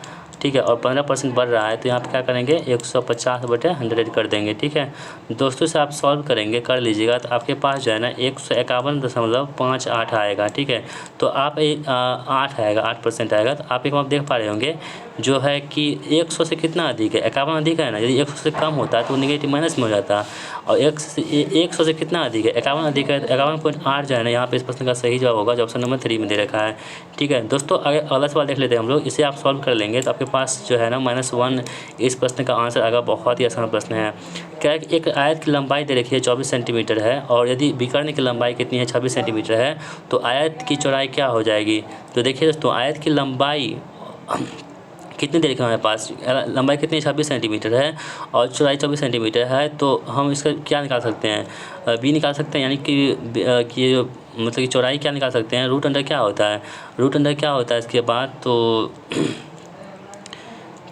ठीक है। और 15% बढ़ रहा है तो यहाँ पे क्या करेंगे? 150 बटे 100 कर देंगे, ठीक है। दोस्तों से आप सॉल्व करेंगे, कर लीजिएगा, तो आपके पास जो है ना 151.58 आएगा, ठीक है। तो आप 8 आएगा, 8% आएगा। तो आप एक बार देख पा रहे होंगे जो है कि 100 से कितना अधिक है? 51 अधिक है ना। यदि 100 से कम होता है तो नेगेटिव माइनस में हो जाता है। और 100 से कितना अधिक है? 51 अधिक है। 51.8 जो है ना यहाँ पे इस प्रश्न का सही जवाब होगा, जो ऑप्शन नंबर 3 में दे रखा है, ठीक है। दोस्तों अगला सवाल देख लेते हैं हम लोग। इसे आप सॉल्व कर लेंगे तो आपके पास जो है ना -1 इस प्रश्न का आंसर आएगा। बहुत ही आसान प्रश्न है। क्या है कि एक आयत की लंबाई दे रखी है 24 सेंटीमीटर है, और यदि विकर्ण की लंबाई कितनी है? 26 सेंटीमीटर है। तो आयत की चौड़ाई क्या हो जाएगी? तो देखिए दोस्तों आयत की लंबाई कितनी दे रखी है हमारे पास, लंबाई कितनी 26 सेंटीमीटर है और चौड़ाई 24 सेंटीमीटर है, तो हम इसका क्या निकाल सकते हैं, बी निकाल सकते हैं, यानी कि ये जो मतलब कि चौड़ाई क्या निकाल सकते हैं, रूट अंडर क्या होता है, रूट अंडर क्या होता है इसके बाद, तो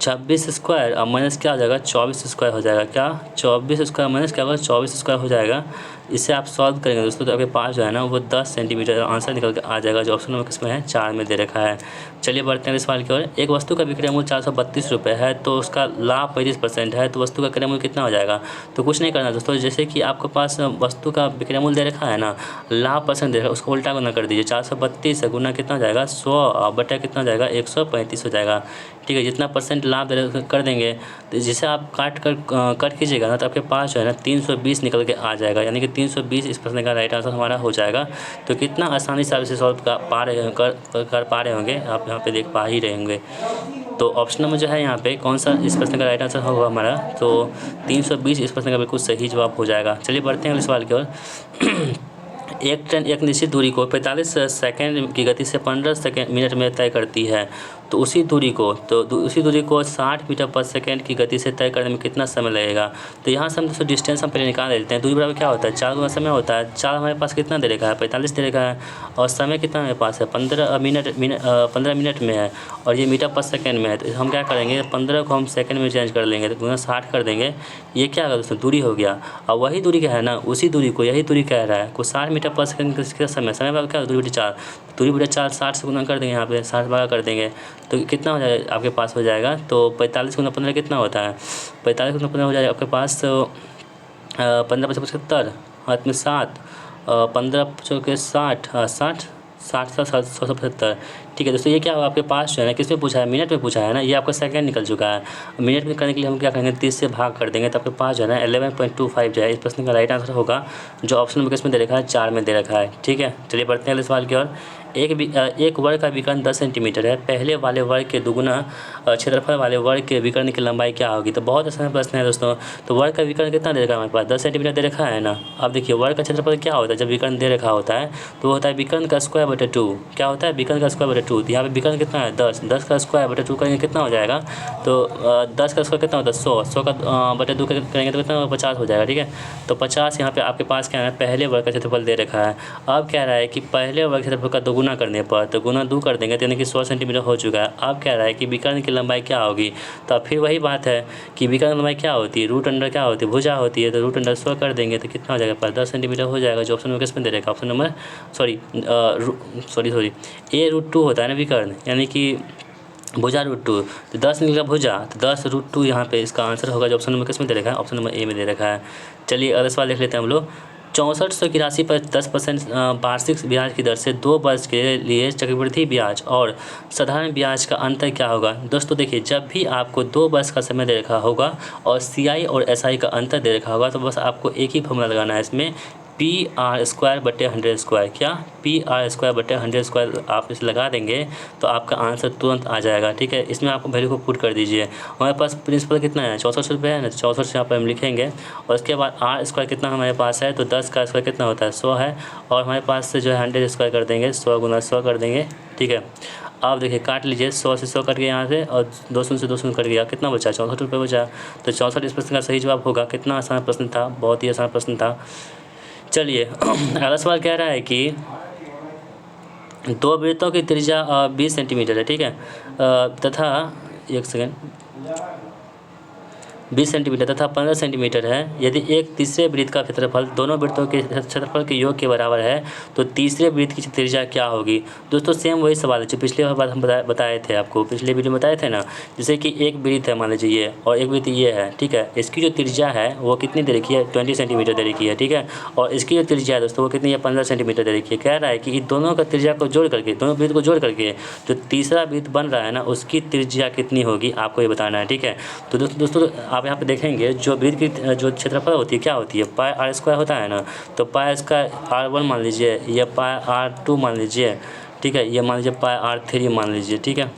26 स्क्वायर और माइनस क्या हो जाएगा 24 स्क्वायर हो जाएगा, क्या 24 स्क्वायर माइनस क्या होगा 24 स्क्वायर हो जाएगा। इसे आप सॉल्व करेंगे दोस्तों तो आपके पास जो है ना वो 10 सेंटीमीटर आंसर निकल के आ जाएगा, जो ऑप्शन नंबर किसमें है 4 में दे रखा है। चलिए बढ़ते हैं इस सवाल की ओर। एक वस्तु का विक्रय मूल्य 432 रुपये है, तो उसका लाभ 35% है, तो वस्तु का क्रय मूल्य कितना हो जाएगा। तो कुछ नहीं करना दोस्तों, जैसे कि आपके पास वस्तु का विक्रय मूल्य दे रखा है ना, लाभ परसेंट दे रखा है, उसको उल्टा गुना कर दीजिए, 432 गुना कितना हो जाएगा 100 बटा कितना हो जाएगा 135 हो जाएगा। ठीक है, जितना परसेंट लाभ कर देंगे तो जिसे आप कट कीजिएगा ना, तो आपके पास जो है ना 320 निकल के आ जाएगा, यानी कि 320 इस प्रश्न का राइट आंसर हमारा हो जाएगा। तो कितना आसानी से आप इसे सॉल्व कर पा रहे होंगे, आप यहाँ पे देख पा ही रहे होंगे। तो ऑप्शन नंबर जो है यहाँ पे कौन सा इस प्रश्न का राइट आंसर होगा हमारा, तो 320 इस प्रश्न का बिल्कुल सही जवाब हो जाएगा। चलिए बढ़ते हैं अगले सवाल की ओर। एक ट्रेन एक निश्चित दूरी को 45 सेकंड की गति से 15 मिनट में तय करती है, तो उसी दूरी को 60 मीटर पर सेकंड की गति से तय करने में कितना समय लगेगा। तो यहाँ से हम दोस्तों डिस्टेंस हम पहले निकाल लेते हैं। दूरी बराबर क्या होता है 4 गुना समय होता है, 4 हमारे पास कितना दे रखा है 45 दे रखा है, और समय कितना हमारे पास है 15 मिनट में है, और ये मीटर पर सेकंड में है। तो हम क्या करेंगे 15 को हम सेकंड में चेंज कर लेंगे, तो गुना 60 कर देंगे, ये क्या होगा दोस्तों दूरी हो गया। और वही दूरी क्या है ना, उसी दूरी को यही दूरी कह रहा है को 60 मीटर पर सेकंड का समय बराबर क्या दूरी बटे 4, दूरी बटे 4 60 से गुना कर देंगे, यहाँ पे 60 भागा कर देंगे, तो कितना हो जाएगा आपके पास हो जाएगा। तो 45 गुना 15 कितना होता है, 45 गुना 15 हो जाएगा आपके पास 15 × 75 हाथ में 7, 15 × 60 60 100 ठीक है दोस्तों। ये क्या होगा आपके पास जो है ना किस में पूछा है, मिनट में पूछा है ना, ये आपका सेकंड निकल चुका है। मिनट में करने के लिए हम क्या करेंगे 30 से भाग कर देंगे, तो आपके पास जो है ना 11.25 जो है इस प्रश्न का राइट आंसर होगा, जो ऑप्शन नंबर किस में दे रखा है 4 में दे रखा है। ठीक है, चलिए बढ़ते हैं अगले सवाल की ओर। एक वर्ग का विकर्ण 10 सेंटीमीटर है, पहले वाले वर्ग के दुगुना क्षेत्रफल वाले वर्ग के विकर्ण की लंबाई क्या होगी। तो बहुत आसान प्रश्न है दोस्तों। तो वर्ग का विकर्ण कितना दे रखा है हमारे पास 10 सेंटीमीटर दे रखा है ना। अब देखिए वर्ग का क्षेत्रफल क्या होता है जब विकर्ण दे रखा होता है, तो वो होता है विकर्ण का स्क्वायर बटे 2। क्या होता है विकर्ण का स्क्वायर बटे 2। तो यहाँ पे विकर्ण कितना है 10 का स्क्वायर बटे 2 करेंगे कितना हो जाएगा, तो 10 का स्क्वायर कितना होता है 100 का बटे 2 करेंगे तो कितना 50 हो जाएगा। ठीक है, तो 50 यहाँ पे आपके पास क्या है पहले वर्ग का क्षेत्रफल दे रखा है। अब कह रहा है कि पहले वर्ग क्षेत्रफल का दोगुना करने पर, तो गुना 2 कर देंगे तो यानी कि 100 सेंटीमीटर हो चुका है। अब कह रहा है कि विकर्ण की लंबाई क्या होगी, तो अब फिर वही बात है कि विकर्ण लंबाई क्या होती है रूट अंडर क्या होती है भुजा होती है, तो रूट अंडर 100 कर देंगे तो कितना हो जाएगा पास 10 सेंटीमीटर हो जाएगा, जो ऑप्शन नंबर किस में दे रहेगा ऑप्शन नंबर सॉरी A√2 होता है ना विकर्ण, यानी कि भुजा √2, तो 10 निकलेगा भुजा, तो 10√2 यहाँ पे इसका आंसर होगा, जो ऑप्शन नंबर किस में दे रखा है ऑप्शन नंबर ए में दे रखा है। चलिए अगला सवाल देख लेते हैं हम लोग। 6400 की राशि पर 10% वार्षिक ब्याज की दर से 2 वर्ष के लिए चक्रवृद्धि ब्याज और साधारण ब्याज का अंतर क्या होगा। दोस्तों देखिए जब भी आपको 2 वर्ष का समय दे रखा होगा और CI और SI का अंतर दे रखा होगा, तो बस आपको एक ही फॉर्मूला लगाना है इसमें, PR² बटे 100²। क्या PR² बटे 100² आप इसे लगा देंगे तो आपका आंसर तुरंत आ जाएगा। ठीक है, इसमें आपको वैल्यू को पुट कर दीजिए। हमारे पास प्रिंसिपल कितना है 6400 रुपये है ना, तो 6400 यहाँ पर हम लिखेंगे, और उसके बाद R² कितना हमारे पास है, तो 10 का स्क्वायर कितना होता है 100 है, और हमारे पास से जो है 100² कर देंगे, 100 गुना 100 कर देंगे। ठीक है, अब देखिए काट लीजिए 100 से 100 कट गया यहाँ से, और 200 से 200 कट गया, कितना बचा 64 रुपये बचा। तो 64 इस प्रश्न का सही जवाब होगा। कितना आसान प्रश्न था, बहुत ही आसान प्रश्न था। चलिए अगला सवाल कह रहा है कि 2 वृत्तों की त्रिज्या 20 सेंटीमीटर है। ठीक है, तथा 1 सेकेंड 20 सेंटीमीटर तथा 15 सेंटीमीटर है। यदि एक तीसरे वृत्त का क्षेत्रफल दोनों वृत्तों के क्षेत्रफल के योग के बराबर है, तो तीसरे वृत्त की त्रिज्या क्या होगी। दोस्तों सेम वही सवाल है जो पिछले बार हम बताए थे आपको, पिछले वीडियो में बताए थे ना। जैसे कि एक वृत्त है मान लीजिए ये, और एक वृत्त ये है। ठीक है, इसकी जो त्रिज्या है वो कितनी दे रखी है 20 सेंटीमीटर दे रखी है। ठीक है, और इसकी जो त्रिज्या है दोस्तों वो कितनी है 15 सेंटीमीटर दे रखी है। कह रहा है कि इन दोनों का त्रिज्या को जोड़ करके, दोनों वृत्त को जोड़ करके जो तीसरा वृत्त बन रहा है ना, उसकी त्रिज्या कितनी होगी आपको ये बताना है। ठीक है, तो दोस्तों आप यहाँ पे देखेंगे जो वृत्त की जो क्षेत्रफल होती है क्या होती है πr² होता है ना, तो π² R1 मान लीजिए, या πr2 मान लीजिए। ठीक है, ये मान लीजिए πr3 मान लीजिए। ठीक है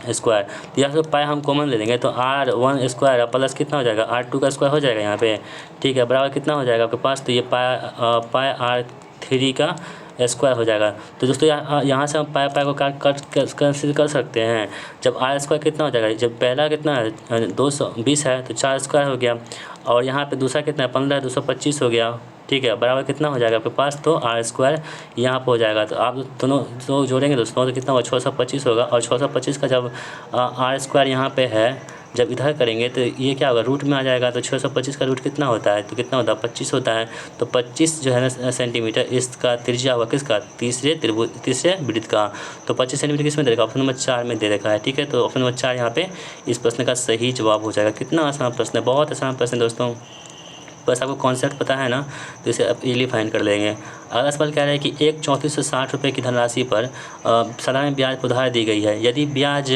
स्क्वायर, तो यहाँ से पाई हम कॉमन ले लेंगे, तो R1² प्लस कितना हो जाएगा R2 का स्क्वायर हो जाएगा यहाँ पे। ठीक है, बराबर कितना हो जाएगा आपके पास, तो ये पाई R3 का स्क्वायर हो जाएगा। तो दोस्तों यहाँ से हम पाई पाई को कंसीडर कर सकते हैं। जब आर स्क्वायर कितना हो जाएगा, जब पहला कितना है 220 है तो 4 स्क्वायर हो गया, और यहाँ पे दूसरा कितना है 15 है, 225 हो गया, ठीक है, बराबर कितना हो जाएगा आपके पास, तो आर स्क्वायर यहाँ पर हो जाएगा। तो आप दोनों तो जोड़ेंगे दोस्तों तो कितना होगा 625 होगा, और 625 का जब आर स्क्वायर यहाँ पे है, जब इधर करेंगे तो ये क्या होगा रूट में आ जाएगा। तो 625 का रूट कितना होता है, तो कितना होता है 25 होता है। तो 25 जो है ना सेंटीमीटर इसका त्रिज्या होगा किसका, तीसरे वृत्त का। तो 25 सेंटीमीटर किस में दे रखा है, ऑप्शन नंबर 4 में दे रखा है, ठीक है। तो ऑप्शन नंबर 4 यहाँ पे इस प्रश्न का सही जवाब हो जाएगा। कितना आसान प्रश्न है, बहुत आसान प्रश्न है दोस्तों, बस आपको कॉन्सेप्ट पता है ना तो इसे आप इजीली फाइंड कर लेंगे। अगला सवाल कह रहा है कि एक 3460 रुपये की धनराशि पर सालाना ब्याज उधार दी गई है। यदि ब्याज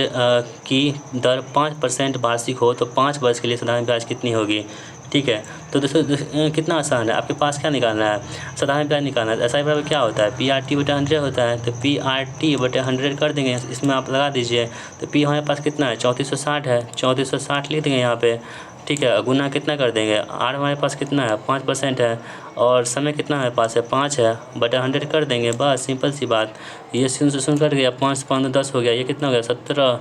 की दर 5% वार्षिक हो तो 5 वर्ष के लिए साधारण ब्याज कितनी होगी, ठीक है। तो दोस्तों कितना आसान है, आपके पास क्या निकालना है, साधारण ब्याज निकालना है। ऐसा बराबर क्या होता है PRT/100 होता है, तो PRT/100 कर देंगे, इसमें आप लगा दीजिए। तो P हमारे पास कितना है 3460 है, 3460 लिख देंगे यहाँ पे, ठीक है। गुना कितना कर देंगे, आर हमारे पास कितना है 5% है, और समय कितना हमारे पास है 5 है, बटा 100 कर देंगे, बस सिंपल सी बात। ये सुन कर गया 5 5 10 हो गया, ये कितना हो गया 17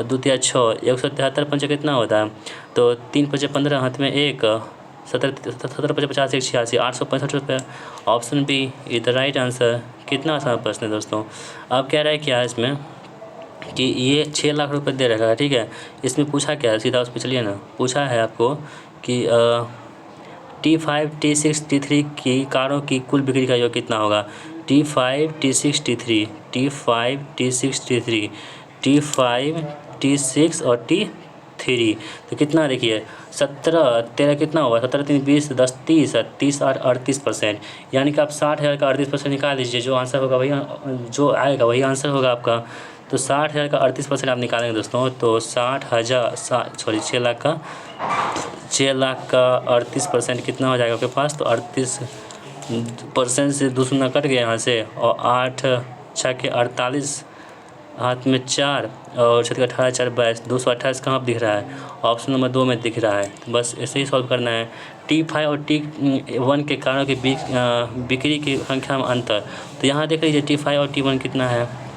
2 6 173 पंच कितना होता है, तो 3 5 15 हाथ में 1 17 17 5 50 1 86 865 रुपये। Option B is the right answer. कितना आसान प्रश्न है दोस्तों। अब कह रहा है क्या इसमें कि ये 6 लाख रुपए दे रखा है, ठीक है। इसमें पूछा क्या है, सीधा उस पर चलिए ना। पूछा है आपको कि T5 T6 T3 की कारों की कुल बिक्री का योग कितना होगा। T5 T6 T3 T5 T6 T3 T5 T6 और T3, तो कितना देखिए 17 13 कितना होगा, 17 3 20 10 30 30 8 38%, यानी कि आप 60,000 का 38% निकाल लीजिए, जो आंसर होगा वही जो आएगा वही आंसर होगा आपका। तो 60,000 का 38% आप निकालेंगे दोस्तों, तो 6 लाख का 38% कितना हो जाएगा आपके पास, तो 38% से 2 शून्य कट गया यहाँ से, और 8 6 के 48 हाथ में 4 और 6 के 18 4 22 228 कहाँ दिख रहा है, ऑप्शन नंबर 2 में दिख रहा है। तो बस ऐसे ही सॉल्व करना है। T5 और T1 के कारों के बीच बिक्री की संख्या में अंतर, तो यहाँ देख लीजिए T5 और T1 कितना है,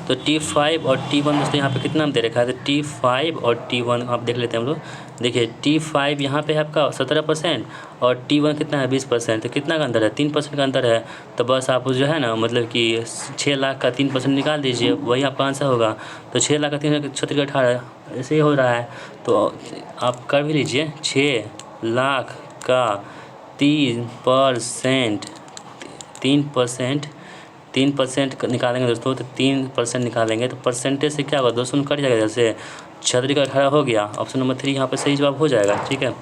तो T5 और T1 दोस्तों यहाँ पे कितना दे रखा है, तो T5 और T1 आप देख लेते हैं हम लोग। देखिए T5 यहाँ पे है आपका 17% और T1 कितना है 20%, तो कितना का अंतर है 3% का अंतर है। तो बस आप जो है ना मतलब कि 6 लाख का 3% निकाल दीजिए, वही आपका आंसर होगा। तो 6 लाख का 3 36 18 ऐसे ही हो रहा है, तो आप कर भी लीजिए। 6 लाख का 3% निकालेंगे दोस्तों, तो 3% निकालेंगे तो परसेंटेज से क्या होगा 2 शून्य कट जाएगा, जैसे 36 का 18 हो गया, ऑप्शन नंबर 3 यहाँ पे सही जवाब हो जाएगा, ठीक है।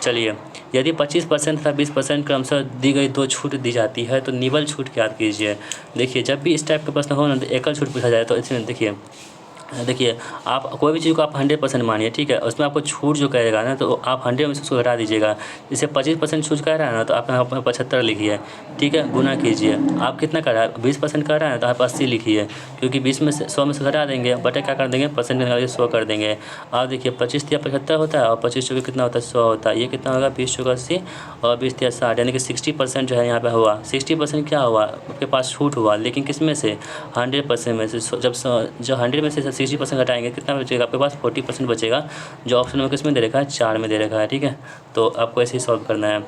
चलिए, यदि 25% तथा 20% क्रमशः दी गई 2 छूट दी जाती है तो निबल छूट याद कीजिए। देखिए जब भी इस टाइप का प्रश्न हो ना तो एकल छूट पूछा जाए, तो इसमें देखिए आप कोई भी चीज़ को आप 100% मानिए, ठीक है। उसमें आपको छूट जो कहेगा ना तो आप 100 में से उसको घटा दीजिएगा। जैसे 25% छूट कह रहा है ना तो आप यहाँ पर 75 लिखिए, ठीक है, गुना कीजिए। आप कितना कर रहा है 20% कर रहा है तो आप 80 लिखिए, क्योंकि 20 में से 100 में से घटा देंगे, बटे क्या कर देंगे परसेंट निकाल के 100 कर देंगे। आप देखिए 25 या 75 होता है और 25 चौके कितना होता है 100 होता है, ये कितना होगा 20 चौका 80 और 20 या 60, यानी कि 60% जो है यहाँ पे हुआ। 60% क्या हुआ आपके पास छूट हुआ, लेकिन किस में से 100% में से। जब 100 में से 60% घटाएंगे कितना बचेगा आपके पास 40% बचेगा, जो ऑप्शन में किस में दे रखा है 4 में दे रखा है, ठीक है। तो आपको ऐसे ही सॉल्व करना है।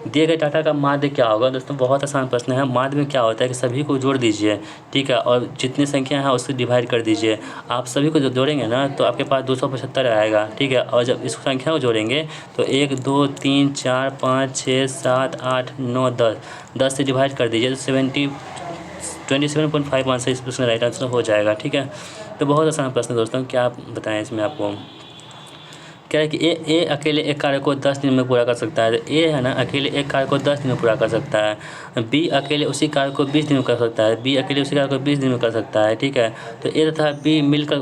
दिए गए डाटा का माध्य क्या होगा दोस्तों, बहुत आसान प्रश्न है। माध्य में क्या होता है कि सभी को जोड़ दीजिए, ठीक है, और जितनी संख्या है उससे डिवाइड कर दीजिए। आप सभी को जोड़ेंगे ना तो आपके पास 275 आएगा, ठीक है। और जब इस संख्या को जोड़ेंगे तो 1 2 3 4 5 6 7 8 9 10 से डिवाइड कर दीजिए, तो 27.5 आंसर इस प्रश्न राइट आंसर हो जाएगा, ठीक है। तो बहुत आसान प्रश्न दोस्तों, क्या आप बताएं इसमें आपको। क्या है कि ए अकेले एक कार्य को 10 दिन में पूरा कर सकता है। ए है ना अकेले एक कार्य को 10 दिन में पूरा कर सकता है। बी अकेले उसी कार्य को 20 दिन में कर सकता है। बी अकेले उसी कार्य को 20 दिन में कर सकता है, ठीक है। तो ए तथा बी मिलकर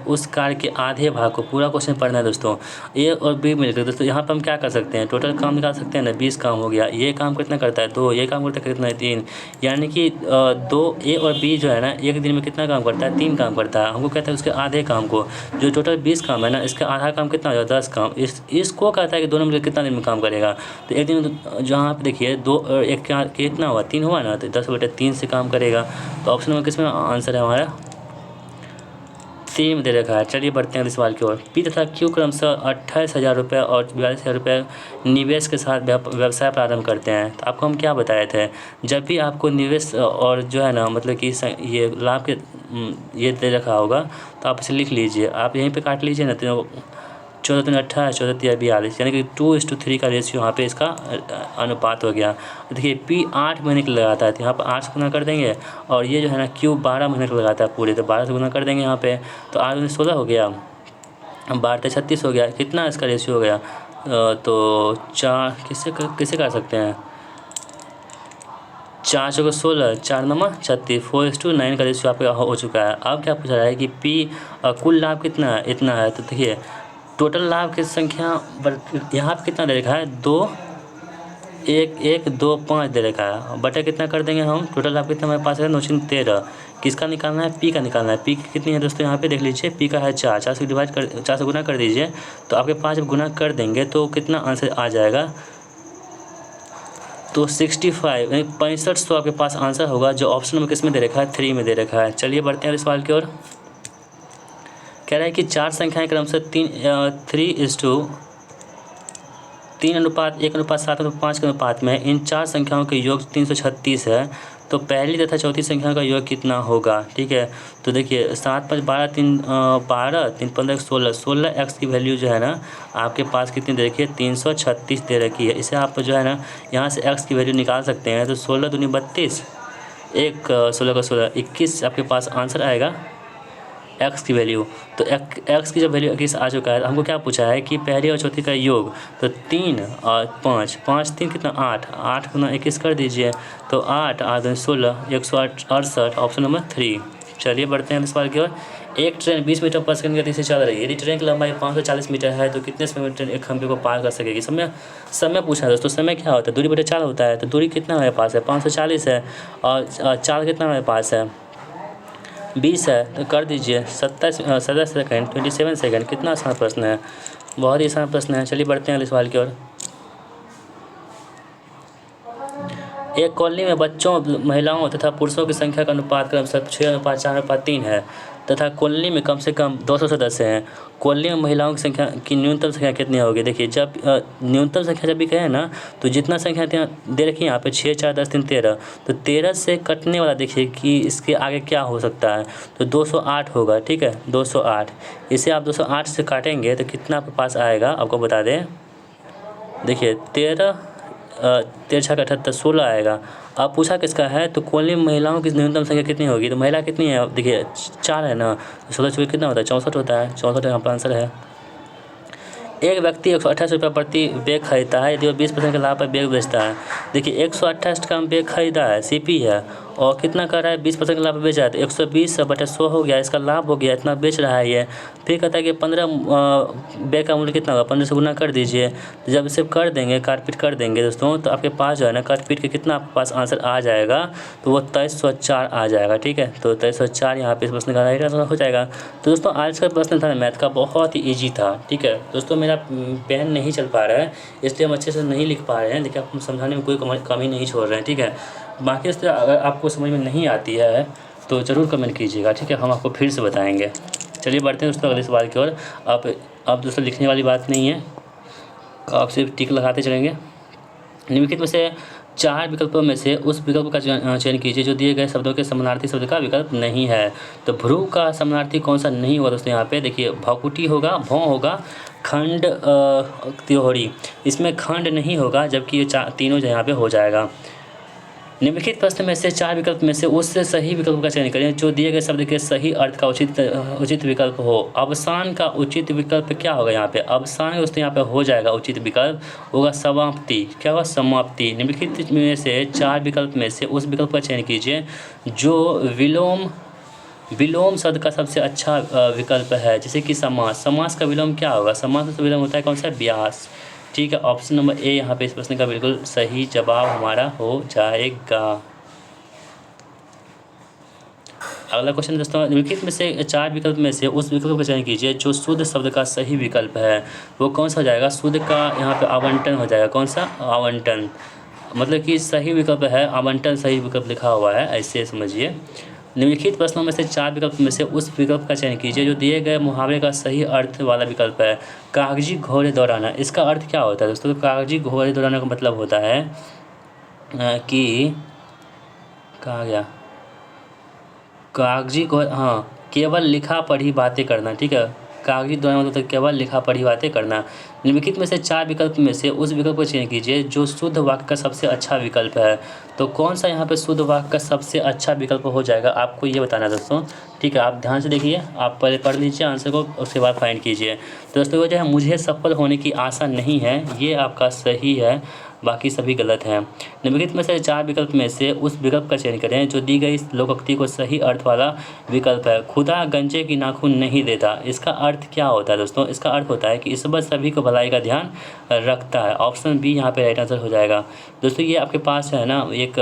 उस कार्य के आधे भाग को, पूरा क्वेश्चन पढ़ना है दोस्तों। ए और बी मिलकर दोस्तों यहाँ पर हम क्या कर सकते हैं, टोटल काम निकाल सकते हैं ना, 20 काम हो गया। ये काम कितना करता है 2, ये काम करता है कितना है 3, यानी कि 2 ए और बी जो है ना एक दिन में कितना काम करता है 3 काम करता है। हमको कहता है उसके आधे काम को, जो टोटल 20 काम है ना इसका आधा काम कितना हो जाता है 10 काम, इसको कहता है कि दोनों मिलकर कितना दिन में काम करेगा। तो एक दिन जहाँ पे देखिए 2 और 1 कितना हुआ, 3 हुआ ना, तो 10/3 से काम करेगा। तो ऑप्शन नंबर किस में आंसर है हमारा, 3 में दे रखा है। चलिए बढ़ते हैं अगले सवाल की ओर। पी तथा क्यू क्रमशः 28,000 रुपये और 42,000 रुपये निवेश के साथ व्यवसाय प्रारंभ करते हैं। तो आपको हम क्या बताए थे, जब भी आपको निवेश और जो है ना मतलब कि ये लाभ के ये दे रखा होगा तो आप इसे लिख लीजिए, आप यहीं पे काट लीजिए ना, तो 14×3 = 28, 14×3 = 42, यानी कि 2:3 का रेशियो यहाँ पे इसका अनुपात हो गया। देखिए P 8 महीने के लगाता है, तो यहाँ पर 8 से गुना कर देंगे, और ये जो है ना Q 12 महीने का लगाता है पूरे, तो 12 से गुना कर देंगे यहाँ पे, तो 8 में 16 हो गया, 12 36 हो गया। कितना इसका रेशियो हो गया, तो 4 किससे कर सकते हैं, 4 चौके 16, 4 9 36, 4:9 का रेशियो आपका हो चुका है। अब क्या पूछा रहा है कि P कुल लाभ कितना है, इतना है। तो देखिए टोटल लाभ की संख्या यहाँ पे कितना दे रखा है, 2 1 1 2 5 दे रखा है, बटा कितना कर देंगे हम, टोटल लाभ कितना हमारे पास है, 9×13। किसका निकालना है, P का निकालना है। P कितनी है दोस्तों, यहाँ पे देख लीजिए, P का है 4, 4 से गुना कर दीजिए, तो आपके 5 जब गुना कर देंगे तो कितना आंसर आ जाएगा, तो 65 यानी 6500 आपके पास आंसर होगा, जो ऑप्शन नंबर किस में दे रखा है, 3 में दे रखा है। चलिए बढ़ते हैं इस सवाल की ओर। कह रहा है कि 4 संख्याएं क्रमशः 3:1:7:5 के अनुपात में, इन 4 संख्याओं के योग 336 है, तो पहली तथा चौथी संख्या का योग कितना होगा। ठीक है, तो देखिए 7 5 12 3 12 3 15 16, 16x की वैल्यू जो है ना आपके पास कितनी दे रखी है, 336 दे रखी है। इसे आप जो है ना यहाँ से x की वैल्यू निकाल सकते हैं, तो 16 दूनी 32, 16 का 16 21 आपके पास आंसर आएगा x की वैल्यू। तो x की जब वैल्यू 21 आ चुका है, हमको क्या पूछा है कि पहली और चौथी का योग, तो 3 और 5, 5 3 कितना 8, 8 गुना 21 कर दीजिए, तो 8 8 16, 168, ऑप्शन नंबर 3। चलिए बढ़ते हैं इस सवाल की ओर। एक ट्रेन 20 मीटर पर सेकंड गति से चल रही है, यदि ट्रेन की लंबाई 540 मीटर है तो कितने समय में ट्रेन एक खंभे को पार कर सकेगी। समय पूछा है दोस्तों, समय क्या होता है, दूरी बटे 4 होता है। तो दूरी कितना हमारे पास है, 540 है, और 4 कितना हमारे पास है, 20 है, तो कर दीजिए 27 सेकंड, 27 सेकंड। कितना आसान प्रश्न है, बहुत ही आसान प्रश्न है। चलिए बढ़ते हैं अगले सवाल की ओर। एक कॉलोनी में बच्चों, महिलाओं तथा पुरुषों की संख्या का अनुपात क्रमशः 6:4:3 है, तथा कॉलोनी में कम से कम 200 सदस्य हैं। कॉलोनी में महिलाओं की संख्या की न्यूनतम संख्या कितनी होगी। देखिए जब न्यूनतम संख्या जब भी कहें ना, तो जितना संख्या दे रखी है यहाँ पे 6 4 10 3 13, तो 13 से कटने वाला देखिए कि इसके आगे क्या हो सकता है, तो 208 होगा। ठीक है, 208, इसे आप 208 से काटेंगे तो कितना आपके पास आएगा, आपको बता दें। देखिए 13 6 का 78, 16 आएगा। अब पूछा किसका है, तो कॉलोनी में महिलाओं की न्यूनतम संख्या कितनी होगी, तो महिला कितनी है, देखिए 4 है ना, 16 चौके कितना होता है, 64 होता है, 64 यहाँ पर आंसर है। एक व्यक्ति 128 रुपये प्रति बैग खरीदता है, यदि वो 20% के लाभ पर बैग बेचता है। देखिए 128 का हम बैग खरीदा है, CP है, और कितना कर रहा है, 20% के लाभ पर बेच रहा है, तो 120/100 हो गया, इसका लाभ हो गया, इतना बेच रहा है ये। फिर कहता है कि 15 बैग का मूल्य कितना होगा, 15 से गुना कर दीजिए। तो जब इसे कर देंगे, काट पीट कर देंगे दोस्तों, तो आपके पास जो है ना काट पीट के कितना आपके पास आंसर आ जाएगा, तो वो 2304 आ जाएगा। ठीक है, तो 2304 यहाँ पे इस प्रश्न का राइट आंसर हो जाएगा। तो दोस्तों आज का प्रश्न था मैथ का, बहुत ही ईजी था। ठीक है दोस्तों, मेरा पेन नहीं चल पा रहा है, इसलिए हम अच्छे से नहीं लिख पा रहे हैं, देखिए आपको समझाने में कोई कमी नहीं छोड़ रहे हैं। ठीक है, बाकी इस तरह अगर आपको समझ में नहीं आती है तो ज़रूर कमेंट कीजिएगा। ठीक है, हम आपको फिर से बताएंगे। चलिए बढ़ते हैं दोस्तों अगले सवाल की ओर। आप दोस्तों लिखने वाली बात नहीं है, आप सिर्फ टिक लगाते चलेंगे। निम्नलिखित में से 4 विकल्पों में से उस विकल्प का चयन कीजिए जो दिए गए शब्दों के समानार्थी शब्द का विकल्प नहीं है। तो भ्रू का समानार्थी कौन सा नहीं होगा दोस्तों, यहाँ पे देखिए भौकुटी होगा, भौं होगा, खंड त्योहरी, इसमें खंड नहीं होगा, जबकि ये तीनों जो यहाँ पे हो जाएगा। निम्नलिखित प्रश्न में से 4 विकल्प में से उससे सही विकल्प का चयन करें जो दिए गए शब्द के सही अर्थ का उचित विकल्प हो। अवसान का उचित विकल्प क्या होगा, यहाँ पे अवसान दोस्तों यहाँ पे हो जाएगा, उचित विकल्प होगा समाप्ति। क्या होगा, समाप्ति। निम्नलिखित में से 4 विकल्प में से उस विकल्प का चयन कीजिए जो विलोम शब्द का सबसे अच्छा विकल्प है, जैसे कि समास। समास का विलोम क्या होगा, समास का विलोम होता है कौन सा, व्यास। ठीक है, ऑप्शन नंबर ए यहाँ पे इस प्रश्न का बिल्कुल सही जवाब हमारा हो जाएगा। अगला क्वेश्चन दोस्तों, निम्नलिखित में से 4 विकल्प में से उस विकल्प का चयन कीजिए जो शुद्ध शब्द का सही विकल्प है। वो कौन सा हो जाएगा? शुद्ध का यहाँ पे आवंटन हो जाएगा। कौन सा? आवंटन, मतलब कि सही विकल्प है, आवंटन सही विकल्प लिखा हुआ है, ऐसे समझिए। निम्नलिखित प्रश्नों में से 4 विकल्प में से उस विकल्प का चयन कीजिए जो दिए गए मुहावरे का सही अर्थ वाला विकल्प है। कागजी घोड़े दौड़ाना, इसका अर्थ क्या होता है दोस्तों? तो कागजी घोड़े दौड़ाने का मतलब होता है कि कहा गया कागजी को, हाँ, केवल लिखा पढ़ी बातें करना, ठीक है। कागजी द्वारा मतलब केवल लिखा पढ़ी बातें करना। निम्नलिखित में से 4 विकल्प में से उस विकल्प को चयन कीजिए जो शुद्ध वाक्य का सबसे अच्छा विकल्प है। तो कौन सा यहाँ पे शुद्ध वाक्य का सबसे अच्छा विकल्प हो जाएगा, आपको ये बताना है दोस्तों, ठीक है। आप ध्यान से देखिए, आप पहले पढ़ लीजिए आंसर को, उसके बाद फाइंड कीजिए। तो दोस्तों वो जो है, मुझे सफल होने की आशा नहीं है, ये आपका सही है, बाकी सभी गलत हैं। निम्नलिखित में से 4 विकल्प में से उस विकल्प का चयन करें जो दी गई लोकोक्ति को सही अर्थ वाला विकल्प है। खुदा गंजे की नाखून नहीं देता, इसका अर्थ क्या होता है दोस्तों? इसका अर्थ होता है कि ईश्वर सभी को भलाई का ध्यान रखता है। ऑप्शन बी यहाँ पे राइट आंसर हो जाएगा। दोस्तों ये आपके पास है ना एक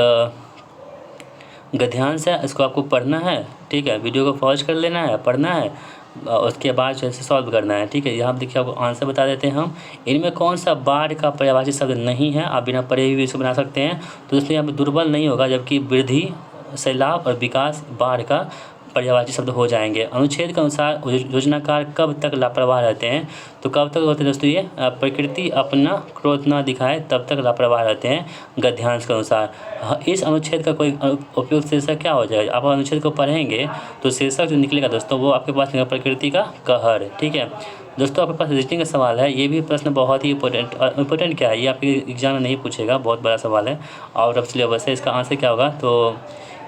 गद्यांश है, इसको आपको पढ़ना है, ठीक है। वीडियो को पॉज कर लेना है, पढ़ना है, उसके बाद जो है सॉल्व करना है, ठीक है। यहाँ देखिए आपको आंसर बता देते हैं हम। इनमें कौन सा बाढ़ का पर्यायवाची शब्द नहीं है? आप बिना पढ़े भी इसको बना सकते हैं। तो दोस्तों यहाँ पे दुर्बल नहीं होगा, जबकि वृद्धि, सैलाब और विकास बाढ़ का पर्यायवाची शब्द हो जाएंगे। अनुच्छेद के अनुसार योजनाकार कब तक लापरवाह रहते हैं? तो कब तक होते हैं दोस्तों ये? प्रकृति अपना क्रोध न दिखाए तब तक लापरवाह रहते हैं, गद्यांश के अनुसार। इस अनुच्छेद का कोई उपयुक्त शीर्षक क्या हो जाएगा? आप अनुच्छेद को पढ़ेंगे तो शीर्षक जो निकलेगा दोस्तों वो आपके पास प्रकृति का कहर, ठीक है। दोस्तों आपके पास रीजनिंग का सवाल है, ये भी प्रश्न बहुत ही इंपॉर्टेंट क्या है, ये आपके एग्जाम में नहीं पूछेगा, बहुत बड़ा सवाल है, आउट ऑफ सिलेबस है। इसका आंसर क्या होगा? तो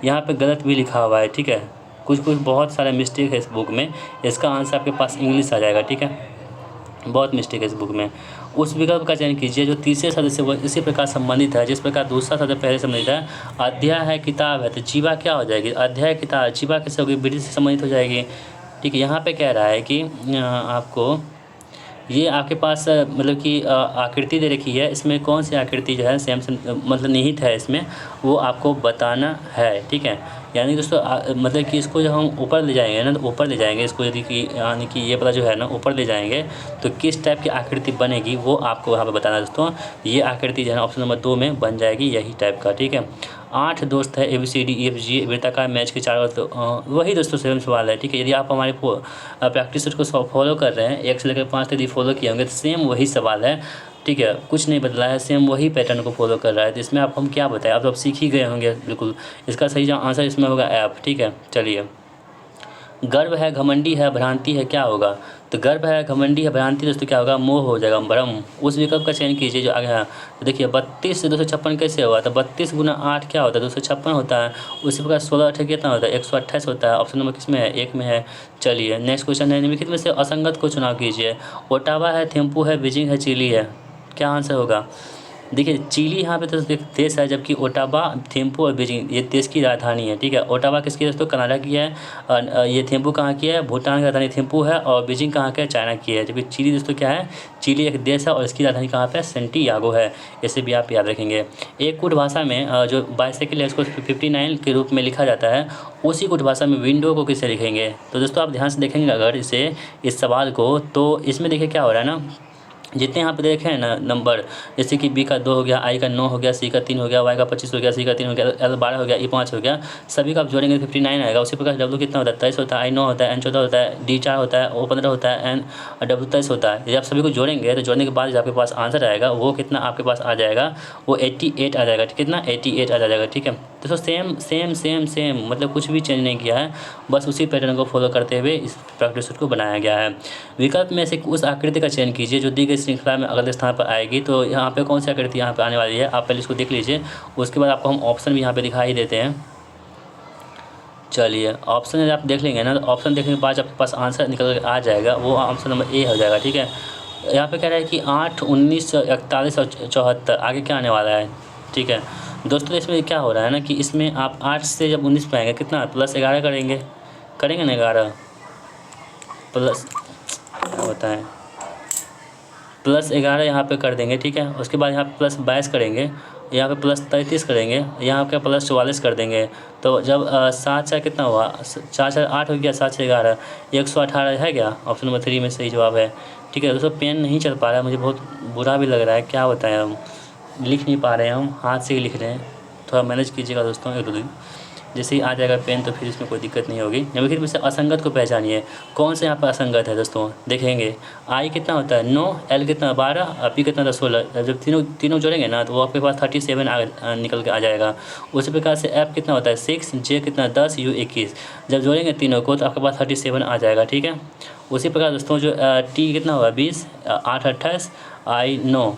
यहाँ पे गलत भी लिखा हुआ है, ठीक है। कुछ बहुत सारे मिस्टेक है इस बुक में, इसका आंसर आपके पास इंग्लिश आ जाएगा, ठीक है। बहुत मिस्टेक है इस बुक में। उस विकल्प का चयन कीजिए जो तीसरे शब्द से वो इसी प्रकार संबंधित है जिस प्रकार दूसरा शब्द पहले संबंधित है। अध्याय है, किताब है, तो जीवा क्या हो जाएगी? अध्याय किताब, जीवा कैसे होगी? वृद्धि से संबंधित हो जाएगी, ठीक है। यहाँ पे कह रहा है कि आपको ये आपके पास मतलब कि आकृति दे रखी है, इसमें कौन सी आकृति जो है सेम मतलब निहित है इसमें, वो आपको बताना है, ठीक है। यानी दोस्तों मतलब कि इसको जब हम ऊपर ले जाएंगे ना, तो ऊपर ले जाएंगे इसको, यदि कि यानी कि ये पता जो है ना ऊपर ले जाएंगे तो किस टाइप की आकृति बनेगी वो आपको यहाँ पे बताना है दोस्तों। ये आकृति जो है ऑप्शन नंबर 2 में बन जाएगी, यही टाइप का, ठीक है। 8 दोस्त है, ABCDEFG वृत्ताकार मैच के चारों, तो वही दोस्तों सेम सवाल है, ठीक है। यदि आप हमारे प्रैक्टिस को फॉलो कर रहे हैं, 1 से लेकर 5 तक यदि फॉलो किए होंगे तो सेम वही सवाल है, ठीक है। कुछ नहीं बदला है, सेम वही पैटर्न को फॉलो कर रहा है। तो इसमें आप हम क्या बताएं, आप तो सीख ही गए होंगे बिल्कुल। इसका सही आंसर इसमें होगा ऐप, ठीक है। चलिए, गर्व है, घमंडी है, भ्रांति है, क्या होगा? तो गर्व है, घमंडी है, भ्रांति दोस्तों क्या होगा? मोह हो जाएगा, भ्रम। उस विकल्प का चयन कीजिए जो आगे है। तो देखिए 32 से 256 कैसे होगा? तो 32 गुना 8 क्या होता है? 256 होता है। उसी प्रकार 16 8 कितना होता है? 128 होता है। ऑप्शन नंबर किस में है? 1 में है। चलिए नेक्स्ट क्वेश्चन है, निम्नलिखित में से असंगत को चुनाव कीजिए। ओटावा है, थिम्पू है, बीजिंग है, चिली है, क्या आंसर होगा? देखिए चिली यहाँ पे तो देश है, जबकि ओटावा, थिम्पू और बीजिंग ये देश की राजधानी है, ठीक है। ओटावा किसकी है दोस्तों? कनाडा की है। ये थिम्पू कहाँ की है? भूटान की राजधानी थिम्पू है। और बीजिंग कहाँ का है? चाइना की है। जबकि चिली दोस्तों क्या है? चिली एक देश है और इसकी राजधानी कहाँ पे है? सेंटियागो है। इसे भी आप याद रखेंगे। एक कुट भाषा में जो बाइसाइकिल है उसको 59 के रूप में लिखा जाता है, उसी कुट भाषा में विंडो को किसे लिखेंगे? तो दोस्तों आप ध्यान से देखेंगे अगर इस सवाल को, तो इसमें देखिए क्या हो रहा है ना, जितने यहाँ पे देखे हैं ना नंबर, जैसे कि बी का 2 हो गया, आई का 9 हो गया, सी का 3 हो गया, वाई का 25 हो गया, सी का 3 हो गया, एल 12 हो गया, ई 5 हो गया, सभी का आप जोड़ेंगे 59 आएगा। उसी प्रकार डब्ल्यू कितना होता है? 23 होता है, आई 9 होता है, एन 14 होता है, डी 4 होता है, ओ 15 होता है, एन डब्ल्यू 23 होता है। यदि आप सभी को जोड़ेंगे तो जोड़ने के बाद जो आपके पास आंसर आएगा वो कितना आपके पास आ जाएगा? वो 88 आ जाएगा, कितना? 88 आ जाएगा, ठीक है। दोस्तों सेम सेम सेम सेम मतलब कुछ भी चेंज नहीं किया है, बस उसी पैटर्न को फॉलो करते हुए इस प्रैक्टिस को बनाया गया है। विकल्प में से उस आकृति का चयन कीजिए जो दी गई श्रृंखला में अगले स्थान पर आएगी। तो यहाँ पे कौन सी आकृति यहाँ पे आने वाली है, आप पहले इसको देख लीजिए, उसके बाद आपको हम ऑप्शन भी यहाँ पे दिखाई देते हैं। चलिए ऑप्शन यदि आप देख लेंगे ना, तो ऑप्शन देखने के बाद आपके पास आंसर निकल कर आ जाएगा, वो ऑप्शन नंबर ए हो जाएगा, ठीक है। यहाँ पे कह रहा है कि 8, 19, 41 और 74, आगे क्या आने वाला है, ठीक है। दोस्तों इसमें क्या हो रहा है ना कि इसमें आप 8 से जब 19 पे आएंगे कितना +11 करेंगे ना, 11 प्लस क्या होता है +11 यहाँ पे कर देंगे, ठीक है। उसके बाद यहाँ +22 करेंगे यहाँ पे +33 करेंगे, यहाँ पे +44 कर देंगे। तो जब 7 4 कितना हुआ, 4 4 8 हो गया, 7 6 11, 118 है क्या? ऑप्शन नंबर 3 में सही जवाब है। ठीक है दोस्तों, पेन नहीं चल पा रहा है, मुझे बहुत बुरा भी लग रहा है, क्या बताएं, हम लिख नहीं पा रहे हैं, हम हाथ से ही लिख रहे हैं। थोड़ा मैनेज कीजिएगा दोस्तों, 1 2 दिन जैसे ही आ जाएगा पेन तो फिर इसमें कोई दिक्कत नहीं होगी। निम्नलिखित में से असंगत को पहचानिए। कौन से यहाँ पर असंगत है दोस्तों, देखेंगे। आई कितना होता है 9, एल कितना 12, पी कितना था 16। जब तीनों तीनों जोड़ेंगे ना तो वो आपके पास 37 निकल के आ जाएगा। उसी प्रकार से एफ कितना होता है 6, जे कितना 10, यू 21। जब जोड़ेंगे तीनों को तो आपके पास 37 आ जाएगा। ठीक है, उसी प्रकार दोस्तों जो टी कितना होगा 20, 8 28, आई 9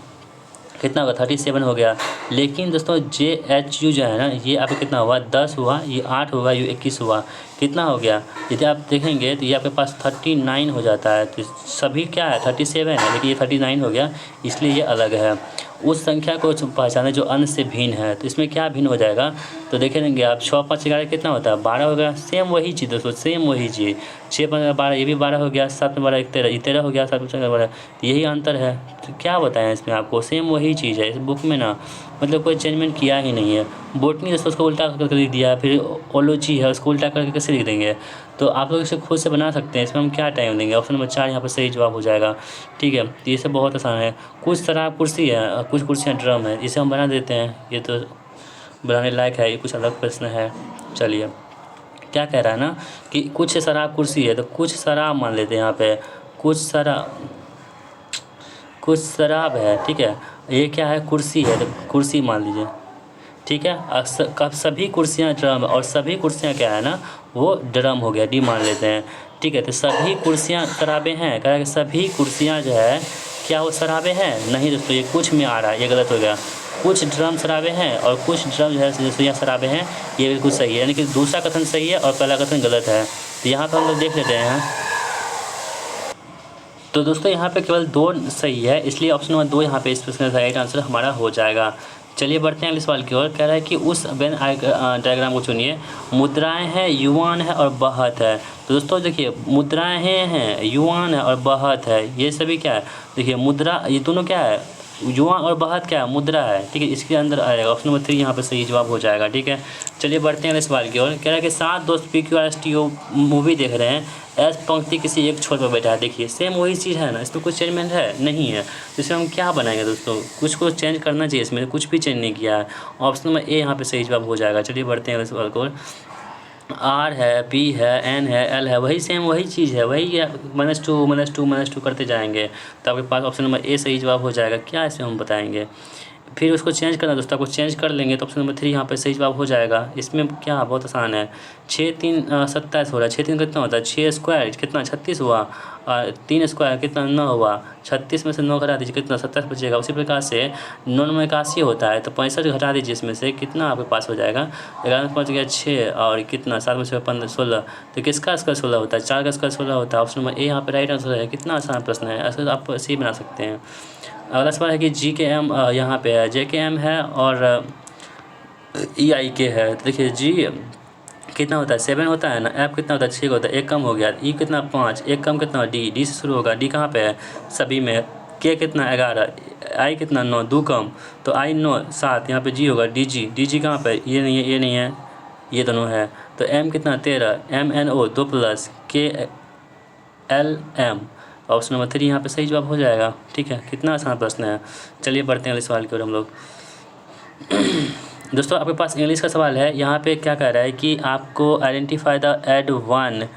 कितना होगा 37 हो गया। लेकिन दोस्तों जे एच यू जो है ना, ये आपका कितना हुआ 10 हुआ, ये 8 होगा, यू 21 हुआ, कितना हो गया। यदि आप देखेंगे तो ये आपके पास 39 हो जाता है। तो सभी क्या है 37 है, लेकिन ये 39 हो गया, इसलिए ये अलग है। उस संख्या को पहचाने जो अन्य से भिन्न है, तो इसमें क्या भिन्न हो जाएगा, तो देखेंगे आप 6 5 11 कितना होता है 12 हो गया। सेम वही चीज़ दोस्तों, सेम वही चीज़, 6 5 12 ये भी 12 हो गया, 7 में 12 13, ये 13 हो गया, 7 में 12, यही अंतर है। तो क्या बताएं इसमें आपको, सेम वही चीज़ है। इस बुक में ना मतलब कोई चेंजमेंट किया ही नहीं है। बोटनी दोस्तों उसको उल्टा करके लिख दिया, फिर ओलोजी है उसको उल्टा करके कैसे लिख देंगे। तो आप लोग इसे खुद से बना सकते हैं, इसमें हम क्या टाइम देंगे। ऑप्शन नंबर 4 यहाँ पर सही जवाब हो जाएगा। ठीक है, तो ये सब बहुत आसान है। कुछ शराब कुर्सी है, कुछ कुर्सियाँ ड्रम है, इसे हम बना देते हैं, ये तो बनाने लायक है, ये कुछ अलग प्रश्न है। चलिए, क्या कह रहा है ना कि कुछ शराब कुर्सी है, तो कुछ शराब मान लेते हैं यहाँ पे, कुछ शराब है। ठीक है, ये क्या है कुर्सी है, तो कुर्सी मान लीजिए। ठीक है, कब सभी कुर्सियाँ ड्रम और सभी कुर्सियाँ क्या है ना वो ड्रम हो गया, डी मान लेते हैं। ठीक है, तो सभी कुर्सियाँ शराबें हैं, कह रहा है कि सभी कुर्सियाँ जो है क्या वो शराबें हैं, नहीं दोस्तों ये कुछ में आ रहा है, ये गलत हो गया। कुछ ड्रम शराबें हैं और कुछ ड्रम जो है सुइयाँ शराबें हैं, ये बिल्कुल सही है, यानी कि दूसरा कथन सही है और पहला कथन गलत है। तो यहाँ पर हम लोग देख लेते हैं। तो दोस्तों यहाँ पे केवल 2 सही है, इसलिए ऑप्शन नंबर 2 यहाँ पे इस प्रश्न का राइट आंसर हमारा हो जाएगा। चलिए बढ़ते हैं अगले सवाल की ओर। कह रहा है कि उस वेन डायग्राम को चुनिए। मुद्राएं हैं, युवान है और बहत है। तो दोस्तों देखिए, मुद्राएं हैं, युवान है और बहत है, ये सभी क्या है, देखिए मुद्रा, ये दोनों क्या है, युवान और बहत क्या है, मुद्रा है। ठीक है, इसके अंदर आएगा ऑप्शन नंबर 3 यहाँ पे सही जवाब हो जाएगा। ठीक है, चलिए बढ़ते हैं अगले सवाल की ओर। कह रहा है कि 7 दोस्त PQRSTU मूवी देख रहे हैं, एस पंक्ति किसी एक छोर पर बैठा है। देखिए सेम वही चीज़ है ना, इसमें कुछ चेंजमेंट है नहीं है, तो इसमें हम क्या बनाएंगे दोस्तों, कुछ चेंज करना चाहिए, इसमें कुछ भी चेंज नहीं किया है। ऑप्शन नंबर ए यहाँ पे सही जवाब हो जाएगा। चलिए बढ़ते हैं अगले सवाल को। आर है, पी है, एन है, एल है, वही सेम वही चीज़ है, वही -2 करते जाएंगे, तो आपके पास ऑप्शन नंबर ए सही जवाब हो जाएगा। क्या इसमें हम बताएंगे, फिर उसको चेंज करना दोस्तों, आपको चेंज कर लेंगे तो ऑप्शन नंबर 3 यहाँ पे सही जवाब हो जाएगा। इसमें क्या बहुत आसान है, 6 3 27 हो रहा है, 6 3 कितना होता है, 6 स्क्वायर कितना 36 हुआ, और 3 स्क्वायर कितना 9 हुआ, 36 में से 9 घटा दीजिए कितना 27 बचेगा। उसी प्रकार से 9 में 81 होता है, तो 65 घटा दीजिए, इसमें से कितना आपके पास हो जाएगा, 11 में 5 गया 6 और कितना 7 में से 15 16, तो किसका स्क्वायर 16 होता है, 4 का स्क्वायर 16 होता है। ऑप्शन नंबर ए यहाँ पे राइट आंसर है। कितना आसान प्रश्न है, ऐसे आप ऐसे ही बना सकते हैं। अगला सवाल है कि GKM यहाँ पे है, JKM है और EIK है। तो देखिए जी कितना होता है 7 होता है ना, F कितना होता है 6 होता है, एक कम हो गया, E कितना 5, एक कम कितना D से शुरू होगा, D कहाँ पे है सभी में, K कितना 11, I कितना 9, 2 कम, तो I 9 7, यहाँ पे G होगा DG कहाँ पे, ये नहीं है, ये नहीं है, ये दोनों है, तो M कितना 13, MNO 2 plus KLM, option number 3 यहाँ पे सही जवाब हो जाएगा। ठीक है, कितना आसान प्रश्न है। चलिए बढ़ते हैं अगले सवाल की ओर हम लोग। दोस्तों आपके पास इंग्लिश का सवाल है। यहाँ पे क्या कह रहा है कि आपको आइडेंटिफाई द एड वन,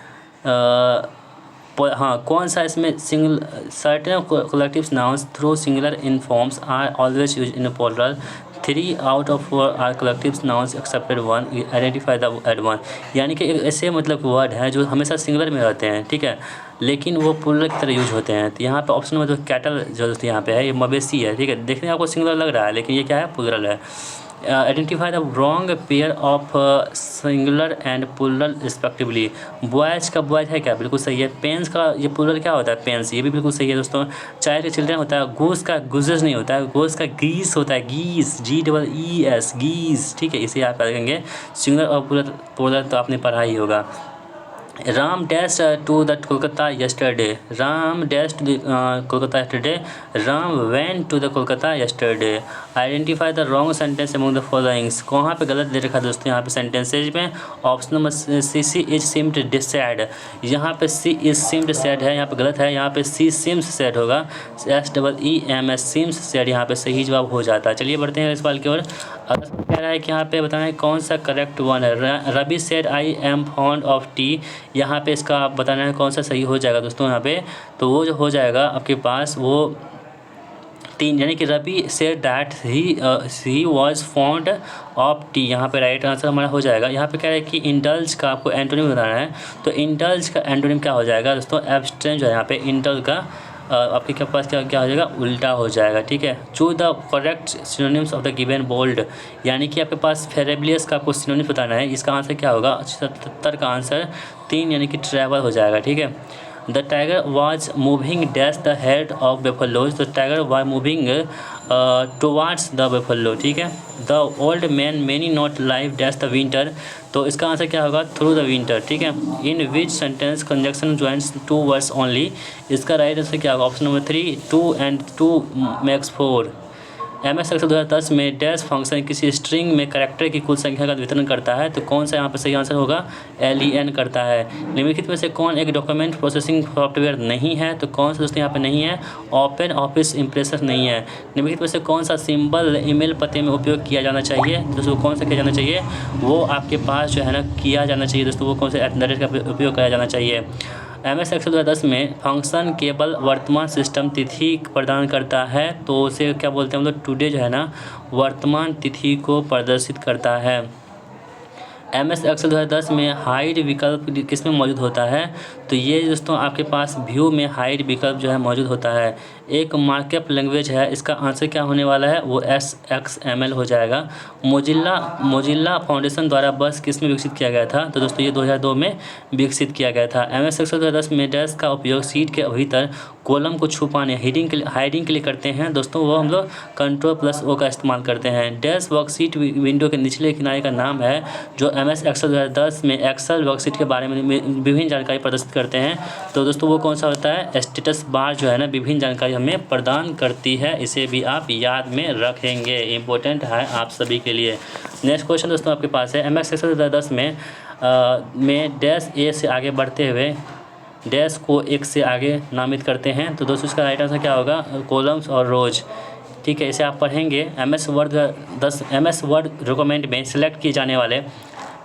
हाँ कौन सा इसमें single, certain collective nouns through singular in forms are always use in plural, 3 out of 4 are collective nouns accepted 1, identify the odd one. यानी कि एक ऐसे मतलब वर्ड हैं जो हमेशा सिंगुलर में रहते हैं, ठीक है, लेकिन वो प्लूरल की तरह यूज होते हैं। तो यहाँ पे ऑप्शन में जो कैटल जो यहाँ पे है, ये मवेशी है, ठीक है, देखने में आपको सिंगुलर लग रहा है लेकिन ये क्या है, प्लूरल है। Identify the wrong pair of singular and plural respectively. Boys का बॉयज है क्या, बिल्कुल सही है। पेंस का ये प्लूरल क्या होता है, पेंस, ये भी बिल्कुल सही है दोस्तों। चाइल्ड का चिल्ड्रन होता है, गोस का गुजर्स नहीं होता है, गोस का गीस होता है, गीस, GEES गीस, ठीक है, इसे आप करेंगे सिंगुलर और प्लूरल तो आपने पढ़ा ही होगा। Ram dash to the Kolkata yesterday. Ram dash to the Kolkata yesterday. Ram went to the Kolkata yesterday. Identify the wrong sentence among the followings. कहाँ पे गलत दे रखा है दोस्तों यहाँ पे सेंटेंसेज में. Option number C is seemed sad. यहाँ पे सी इज सीम्ड सैड है, यहाँ पे गलत है. यहाँ पे सी सिम्स सैड होगा. SEEMS सिम्स सैड यहाँ पे सही जवाब हो जाता है. चलिए बढ़ते हैं इस सवाल की ओर. अगर कह रहा है कि यहाँ पे बताना है कौन सा करेक्ट वन है. Ravi said I am fond of tea. यहाँ पे इसका आप बताना है कौन सा सही हो जाएगा दोस्तों यहाँ पे. तो वो जो हो जाएगा आपके पास वो 3, यानी कि Ravi said that he was fond of tea. यहाँ पे राइट आंसर हमारा हो जाएगा. यहाँ पे कह रहा है कि इंडल्ज का आपको एंटोनिम बताना है. तो इंडल्ज का एंटोनिम क्या हो जाएगा दोस्तों. एब्स्टेन जो है यहाँ पे इंडल का आपके क्या पास क्या हो जाएगा, उल्टा हो जाएगा. ठीक है. Choose the correct synonyms of the given bold. यानी कि आपके पास फेरेबलियस का आपको सिनोनिम बताना है. इसका आंसर क्या होगा. 77 का आंसर 3 यानी कि ट्रैवल हो जाएगा. ठीक है. The tiger was moving dash the head of buffaloes. The tiger was moving towards the buffalo. ठीक है. The old man many not live dash the winter. तो इसका आंसर क्या होगा, थ्रू द विंटर. ठीक है. In which sentence conjunction joins 2 words only. इसका right answer क्या होगा. Option number 3 2 and 2 makes 4. MS Excel 2010 में डैश फंक्शन किसी स्ट्रिंग में कैरेक्टर की कुल संख्या का वितरण करता है. तो कौन सा यहाँ पर सही आंसर होगा, LEN करता है. निम्नलिखित में से कौन एक डॉक्यूमेंट प्रोसेसिंग सॉफ्टवेयर नहीं है. तो कौन सा दोस्तों यहाँ पे नहीं है, ओपन ऑफिस इम्प्रेस नहीं है. निम्नलिखित में से कौन सा सिंबल ईमेल पते में उपयोग किया जाना चाहिए. दोस्तों कौन सा किया जाना चाहिए, वो आपके पास जो है ना किया जाना चाहिए दोस्तों. वो कौन सा @ का उपयोग किया जाना चाहिए. MS एक्सेल 2010 में फंक्शन केवल वर्तमान सिस्टम तिथि प्रदान करता है. तो उसे क्या बोलते हैं हम लोग, टुडे जो है ना वर्तमान तिथि को प्रदर्शित करता है. MS एक्सेल 2010 में हाइड विकल्प किस में मौजूद होता है. तो ये दोस्तों आपके पास व्यू में हाइड विकल्प जो है मौजूद होता है. एक मार्कअप लैंग्वेज है. इसका आंसर क्या होने वाला है, वो SXML हो जाएगा. मोजिल्ला फाउंडेशन द्वारा बस किस में विकसित किया गया था. तो दोस्तों ये 2002 में विकसित किया गया था. MS एक्सेल 2010 में डैश का उपयोग सीट के भीतर कॉलम को छुपाने हाइडिंग के लिए करते हैं. दोस्तों वो हम लोग Ctrl+O का इस्तेमाल करते हैं. डैश वर्कशीट विंडो के निचले किनारे का नाम है जो MS एक्सेल 2010 में एक्सेल वर्कशीट के बारे में विभिन्न जानकारी प्रदर्शित करते हैं. तो दोस्तों वो कौन सा होता है, स्टेटस बार जो है ना विभिन्न जानकारी हमें प्रदान करती है. इसे भी आप याद में रखेंगे, इम्पोर्टेंट है आप सभी के लिए. नेक्स्ट क्वेश्चन दोस्तों आपके पास है. MS एक्सेल 2010 में डैश A से आगे बढ़ते हुए डैश को एक से आगे नामित करते हैं. तो दोस्तों इसका राइट आंसर क्या होगा, कॉलम्स और रोज. ठीक है. इसे आप पढ़ेंगे. MS वर्ड डॉक्यूमेंट में सिलेक्ट किए जाने वाले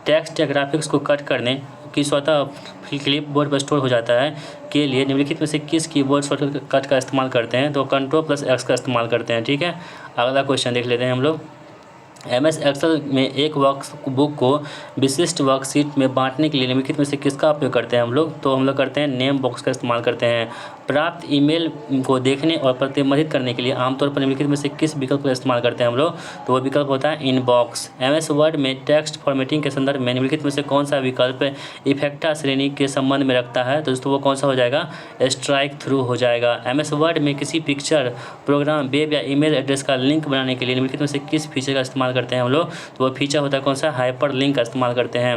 टेक्स्ट या ग्राफिक्स को कट करने की स्वतः क्लिप बोर्ड पर स्टोर हो जाता है के लिए निम्नलिखित में से किस कीबोर्ड शॉर्टकट कट का इस्तेमाल करते हैं. तो Ctrl+X का इस्तेमाल करते हैं. ठीक है. अगला क्वेश्चन देख लेते हैं हम लोग. MS एक्सेल में एक वर्कबुक को विशिष्ट वर्कशीट में बांटने के लिए निम्नलिखित में से किसका उपयोग करते हैं हम लोग. तो हम लोग करते हैं नेम बॉक्स का इस्तेमाल करते हैं. प्राप्त ईमेल को देखने और प्रतिबंधित करने के लिए आमतौर पर निम्नलिखित में से किस विकल्प का इस्तेमाल करते हैं हम लोग. तो वो विकल्प होता है इनबॉक्स. MS वर्ड में टेक्स्ट फॉर्मेटिंग के संदर्भ में निम्नलिखित में से कौन सा विकल्प इफेक्टा श्रेणी के संबंध में रखता है. तो दोस्तों वो कौन सा हो जाएगा, स्ट्राइक थ्रू हो जाएगा. MS वर्ड में किसी पिक्चर, प्रोग्राम, वेब या ईमेल एड्रेस का लिंक बनाने के लिए निम्नलिखित में से किस फीचर का इस्तेमाल करते हैं हम लोग. तो वो फीचर होता है कौन सा, हाइपर लिंक का इस्तेमाल करते हैं.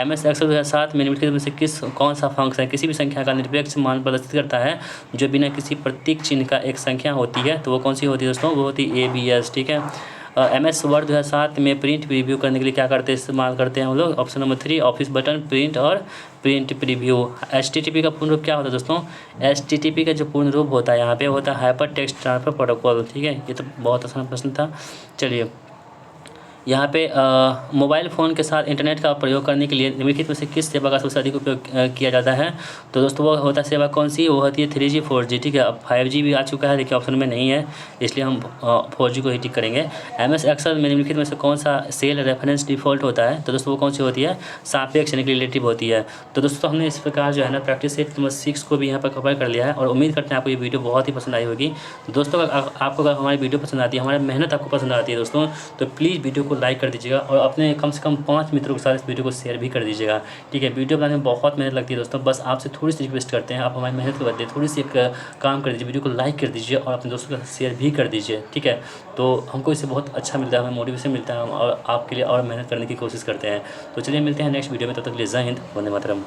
MS एक्सेल 2007 में निम्नलिखित में से कौन सा फंक्शन किसी भी संख्या का निरपेक्ष मान प्रदर्शित करता है जो बिना किसी प्रतीक चिन्ह का एक संख्या होती है. तो वो कौन सी होती है दोस्तों, वो होती है ABS. ठीक है. MS वर्ड 2007 में प्रिंट प्रीव्यू करने के लिए क्या करते हैं, इस्तेमाल करते हैं हम लोग. Option number 3 office button, print और प्रिंट प्रीव्यू. HTTP का पूर्ण रूप क्या होता है दोस्तों. HTTP का जो पूर्ण रूप होता है यहाँ पे होता है हाइपर टेक्स्ट ट्रांसफर प्रोटोकॉल. ठीक है. ये तो बहुत आसान प्रश्न था. चलिए यहाँ पे मोबाइल फ़ोन के साथ इंटरनेट का प्रयोग करने के लिए निम्नलिखित में से किस सेवा का सबसे अधिक उपयोग किया जाता है. तो दोस्तों वो होता है सेवा कौन सी, वो होती है 3G 4G. ठीक है. अब 5G भी आ चुका है, देखिए ऑप्शन में नहीं है, इसलिए हम 4G को ही टिक करेंगे. MS एक्सेल में निम्नलिखित में से कौन सा सेल रेफरेंस डिफ़ॉल्ट होता है. तो दोस्तों वो कौन सी होती है, सापेक्ष यानी कि रिलेटिव होती है. तो दोस्तों हमने इस प्रकार जो है ना प्रैक्टिस सेट नंबर 6 को भी यहाँ पर कवर कर लिया है और उम्मीद करते हैं आपको ये वीडियो बहुत ही पसंद आई होगी. दोस्तों आपको अगर हमारी वीडियो पसंद आती है, हमारी मेहनत आपको पसंद आती है दोस्तों, तो प्लीज़ वीडियो को लाइक कर दीजिएगा और अपने कम से कम 5 मित्रों के साथ इस वीडियो को शेयर भी कर दीजिएगा. ठीक है. वीडियो बनाने में बहुत मेहनत लगती है दोस्तों, बस आपसे थोड़ी सी रिक्वेस्ट करते हैं, आप हमारी मेहनत को बदले थोड़ी सी एक काम कर दीजिए, वीडियो को लाइक कर दीजिए और अपने दोस्तों के साथ शेयर भी कर दीजिए. ठीक है. तो हमको इससे बहुत अच्छा मिलता है, हमें मोटिवेशन मिलता है, हम और आपके लिए और मेहनत करने की कोशिश करते हैं. तो चलिए मिलते हैं नेक्स्ट वीडियो में. तब तक के लिए जय हिंद, वंदे मातरम.